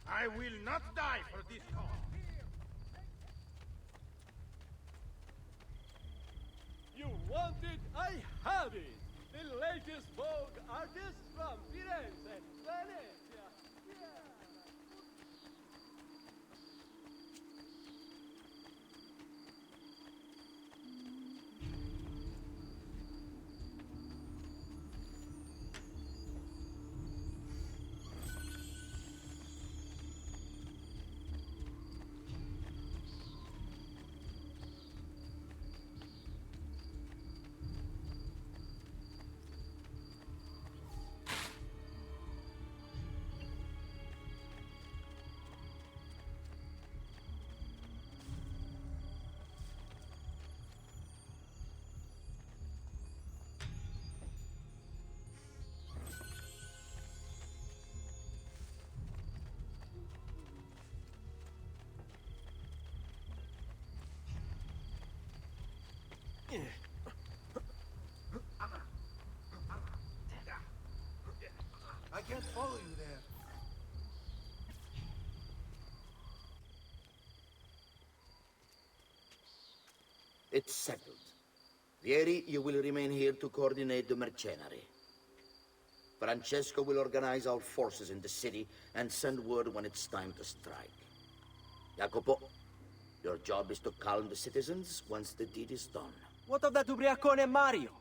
I will not die for this cause. You want it? I have it! The latest Vogue artist from Firenze, Venezia. Yeah. It's settled. Vieri, you will remain here to coordinate the mercenary. Francesco will organize our forces in the city and send word when it's time to strike. Jacopo, your job is to calm the citizens once the deed is done. What of that ubriacone Mario?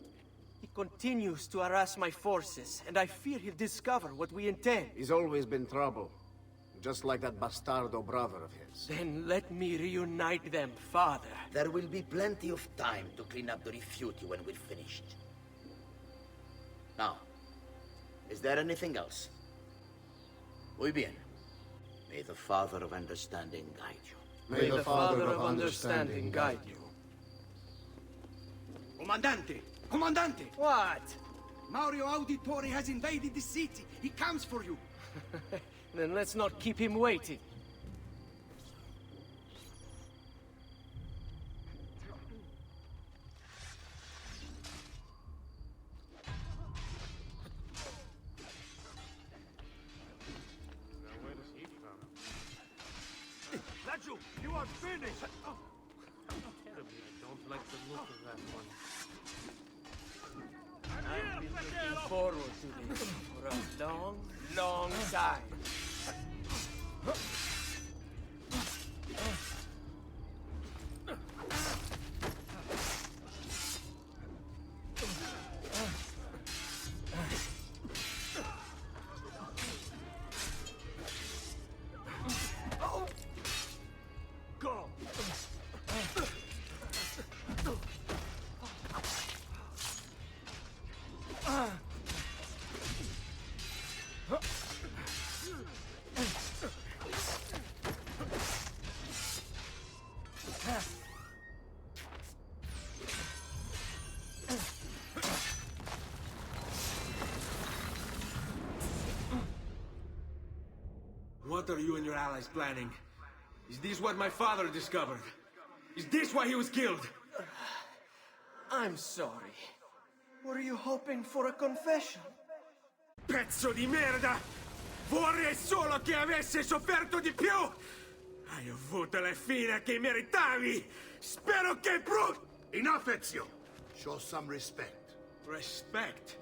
He continues to harass my forces, and I fear he'll discover what we intend. He's always been trouble. Just like that bastardo brother of his. Then let me reunite them, father. There will be plenty of time to clean up the rifiuti when we're finished. Now, is there anything else? Muy bien. May the Father of Understanding guide you. May the Father of Understanding guide you. Comandante! Comandante! What? Mario Auditore has invaded the city. He comes for you. Then let's not keep him waiting. Laju, you are finished! Oh. Terribly, I don't like the look of that one. I've been looking forward to this for a long, long time. Go! What are you and your allies planning? Is this what my father discovered? Is this why he was killed? I'm sorry. Were you hoping for a confession? Pezzo di merda! Vorrei solo che avesse sofferto di più! Hai avuto la fine che meritavi! Spero che Enough, Ezio! Show some respect. Respect?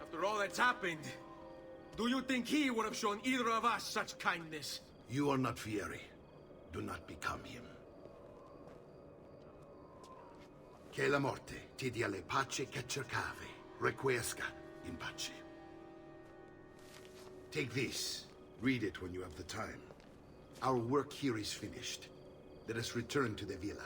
After all that's happened, do you think he would have shown either of us such kindness? You are not Fieri. Do not become him. Che la morte ti dia le pace che cercavi. Requiesca in pace. Take this. Read it when you have the time. Our work here is finished. Let us return to the villa.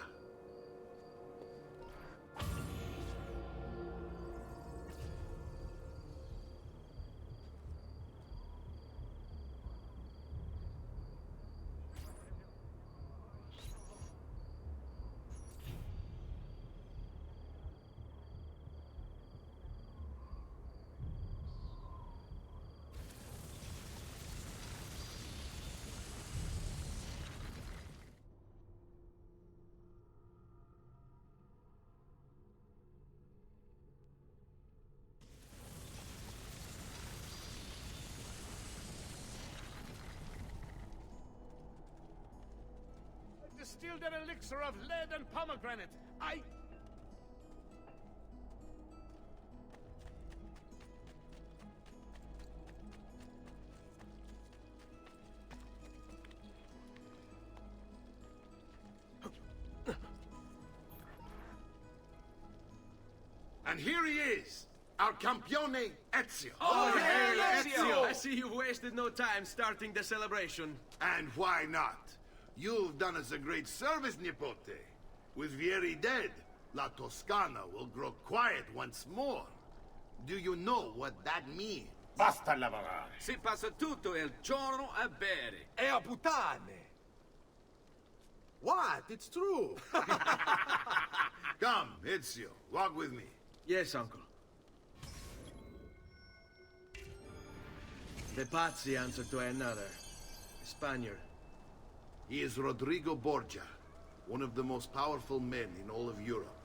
Distilled an elixir of lead and pomegranate. And here he is, our campione Ezio. Oh, hey, Ezio! I see you've wasted no time starting the celebration. And why not? You've done us a great service, Nipote. With Vieri dead, La Toscana will grow quiet once more. Do you know what that means? Basta lavorare. Si passa tutto il giorno a bere. E a puttane! What? It's true! Come, Ezio, walk with me. Yes, uncle. The Pazzi answer to another. Spaniard. He is Rodrigo Borgia, one of the most powerful men in all of Europe,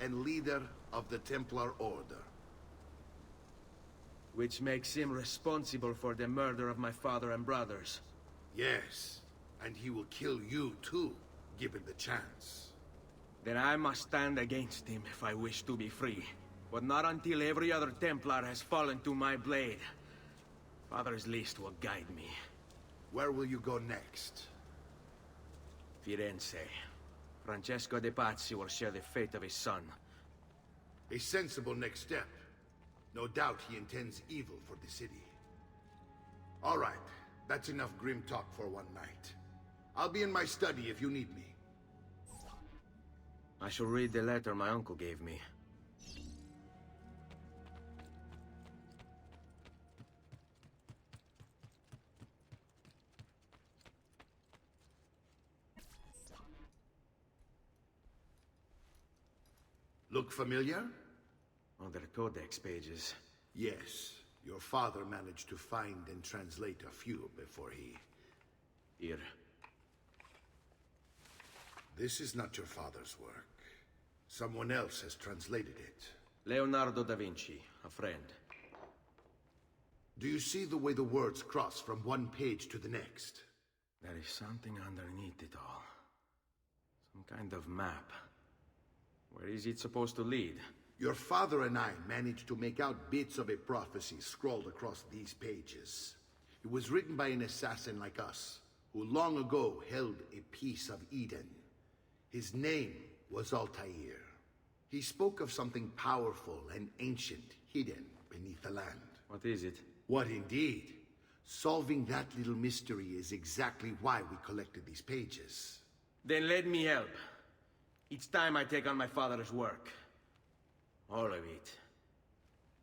and leader of the Templar Order. Which makes him responsible for the murder of my father and brothers. Yes, and he will kill you too, given the chance. Then I must stand against him if I wish to be free. But not until every other Templar has fallen to my blade. Father's list will guide me. Where will you go next? Firenze. Francesco de' Pazzi will share the fate of his son. A sensible next step. No doubt he intends evil for the city. All right, that's enough grim talk for one night. I'll be in my study if you need me. I shall read the letter my uncle gave me. Look familiar? Other codex pages. Yes. Your father managed to find and translate a few before he... Here. This is not your father's work. Someone else has translated it. Leonardo da Vinci, a friend. Do you see the way the words cross from one page to the next? There is something underneath it all. Some kind of map. Where is it supposed to lead? Your father and I managed to make out bits of a prophecy scrawled across these pages. It was written by an assassin like us, who long ago held a piece of Eden. His name was Altair. He spoke of something powerful and ancient hidden beneath the land. What is it? What indeed? Solving that little mystery is exactly why we collected these pages. Then let me help. Each time I take on my father's work. All of it.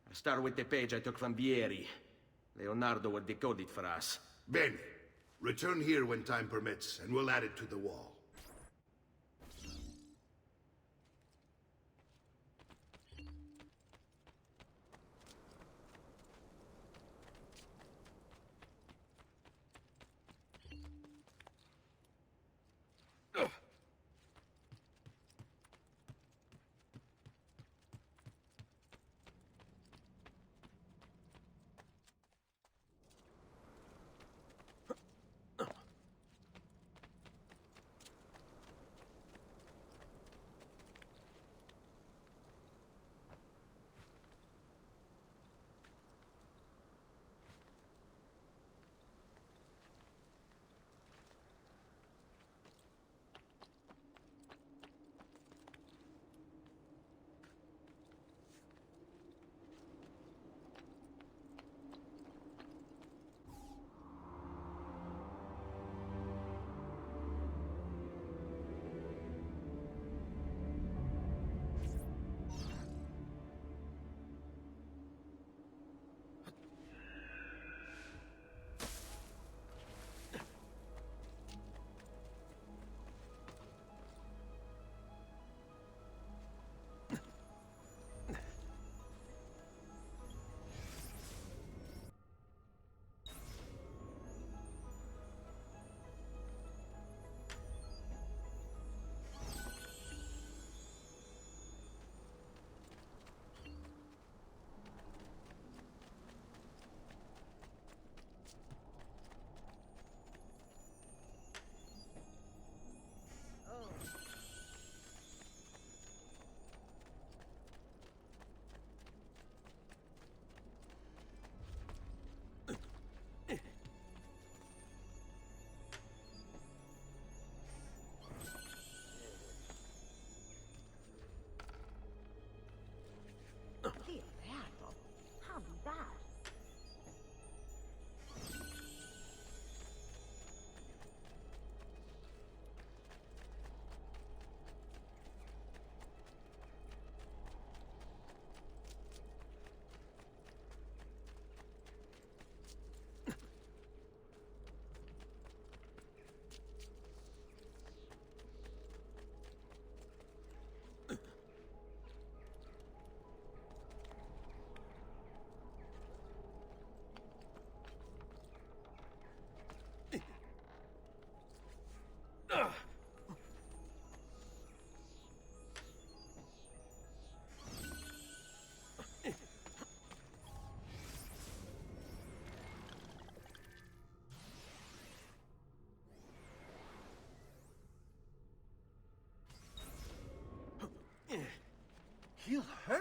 I'll start with the page I took from Vieri. Leonardo will decode it for us. Bene. Return here when time permits, and we'll add it to the wall.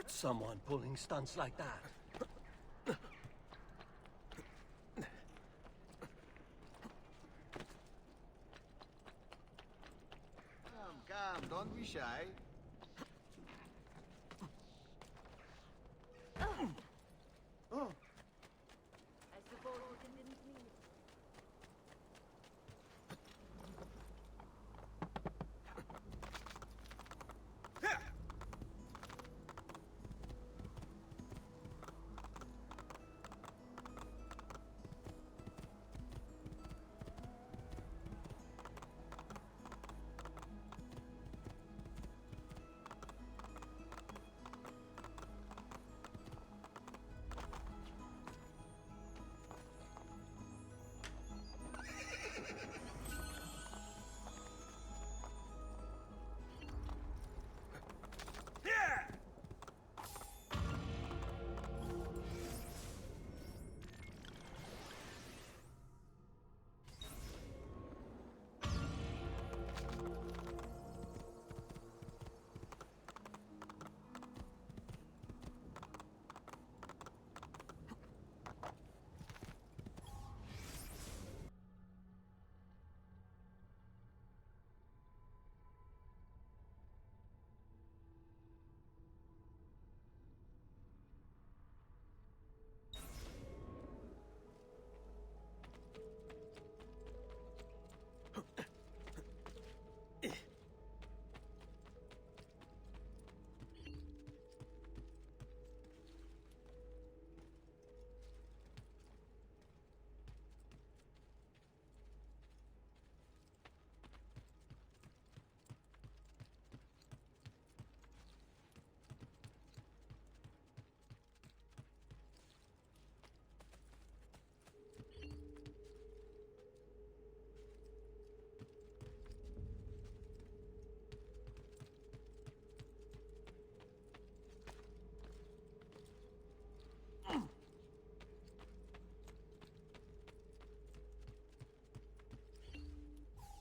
hurt someone pulling stunts like that. Come, don't be shy. Oh. I suppose we didn't mean it.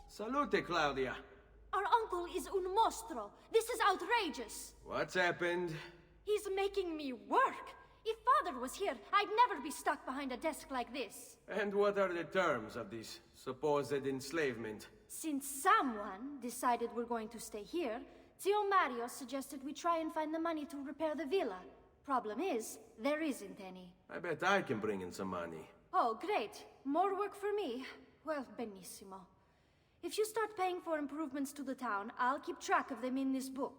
Salute, Claudia. Our uncle is un mostro. This is outrageous. What's happened? He's making me work. If father was here, I'd never be stuck behind a desk like this. And what are the terms of this supposed enslavement? Since someone decided we're going to stay here, Zio Mario suggested we try and find the money to repair the villa. Problem is, there isn't any. I bet I can bring in some money. Oh, great. More work for me. Well, benissimo. If you start paying for improvements to the town, I'll keep track of them in this book.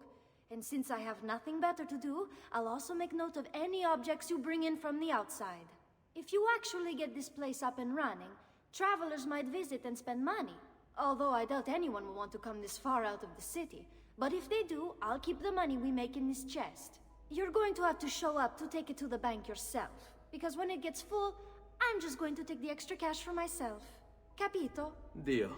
And since I have nothing better to do, I'll also make note of any objects you bring in from the outside. If you actually get this place up and running, travelers might visit and spend money. Although I doubt anyone will want to come this far out of the city. But if they do, I'll keep the money we make in this chest. You're going to have to show up to take it to the bank yourself. Because when it gets full, I'm just going to take the extra cash for myself. Capito? Deal.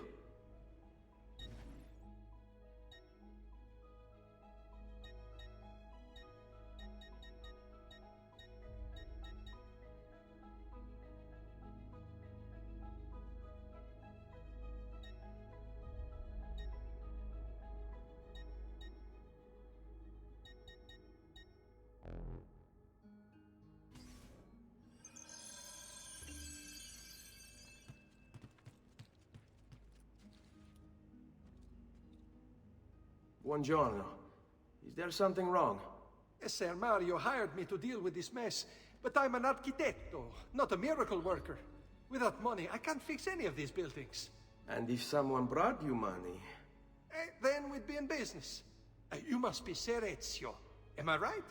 Buongiorno. Is there something wrong? Yes, Sir Mario hired me to deal with this mess, but I'm an architetto, not a miracle worker. Without money, I can't fix any of these buildings. And if someone brought you money? Then we'd be in business. You must be Ser Ezio. Am I right?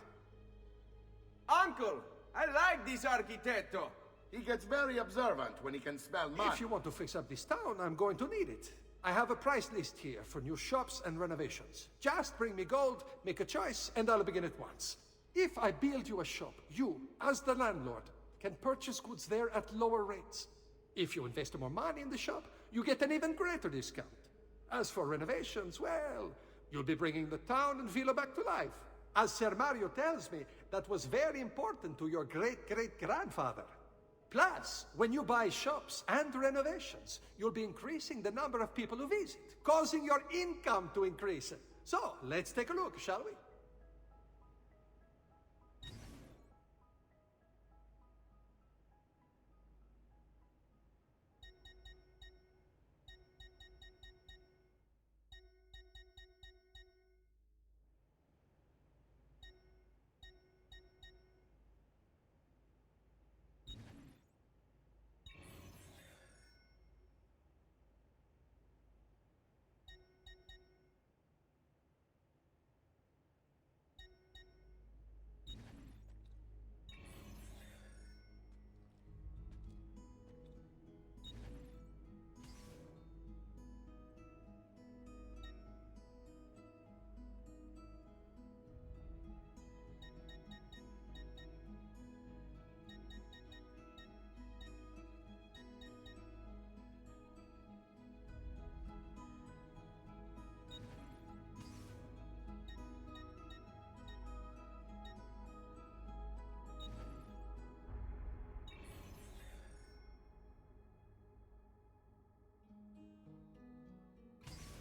Uncle! I like this architetto! He gets very observant when he can smell mud. If you want to fix up this town, I'm going to need it. I have a price list here for new shops and renovations. Just bring me gold, make a choice, and I'll begin at once. If I build you a shop, you, as the landlord, can purchase goods there at lower rates. If you invest more money in the shop, you get an even greater discount. As for renovations, well, you'll be bringing the town and villa back to life. As Ser Mario tells me, that was very important to your great-great-grandfather. Plus, when you buy shops and renovations, you'll be increasing the number of people who visit, causing your income to increase. So, let's take a look, shall we?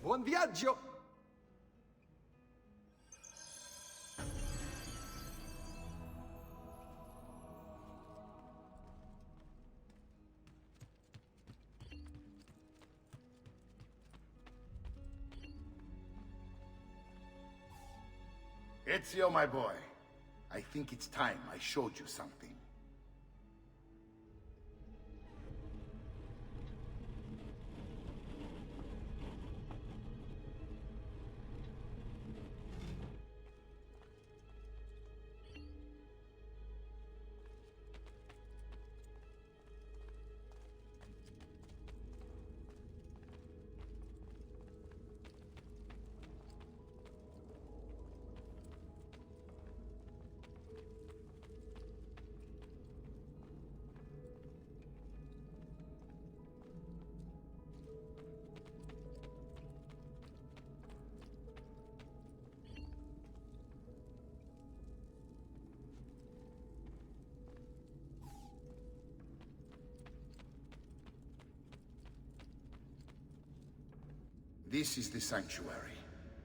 Buon viaggio! Ezio, my boy, I think it's time I showed you something. This is the sanctuary.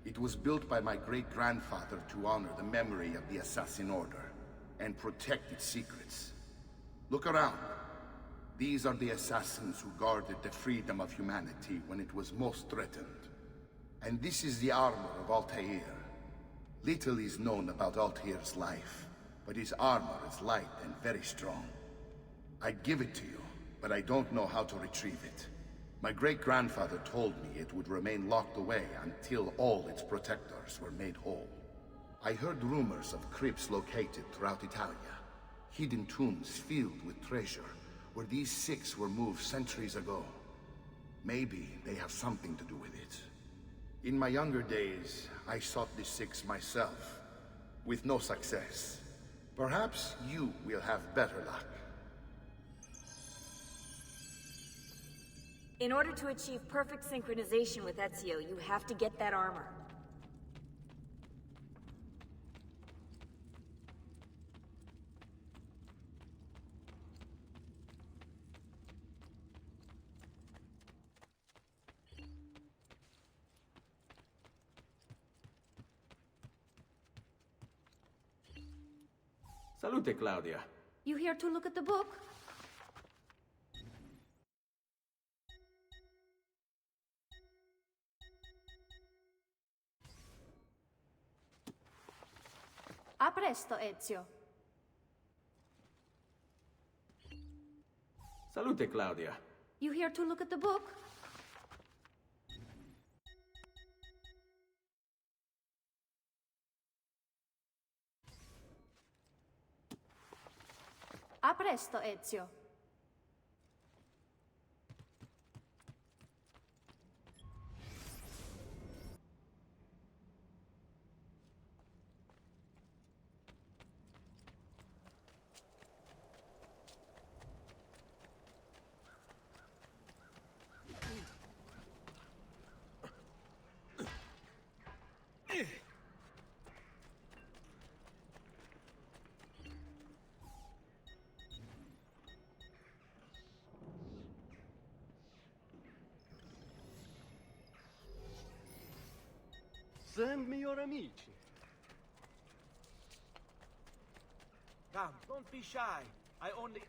It was built by my great-grandfather to honor the memory of the Assassin Order and protect its secrets. Look around. These are the assassins who guarded the freedom of humanity when it was most threatened. And this is the armor of Altair. Little is known about Altair's life, but his armor is light and very strong. I'd give it to you, but I don't know how to retrieve it. My great-grandfather told me it would remain locked away until all its protectors were made whole. I heard rumors of crypts located throughout Italia, hidden tombs filled with treasure, where these six were moved centuries ago. Maybe they have something to do with it. In my younger days, I sought the six myself, with no success. Perhaps you will have better luck. In order to achieve perfect synchronization with Ezio, you have to get that armor. Salute, Claudia. You here to look at the book? A presto, Ezio. Salute, Claudia. You here to look at the book? A presto, Ezio. Send me your amici. Come, don't be shy. I only...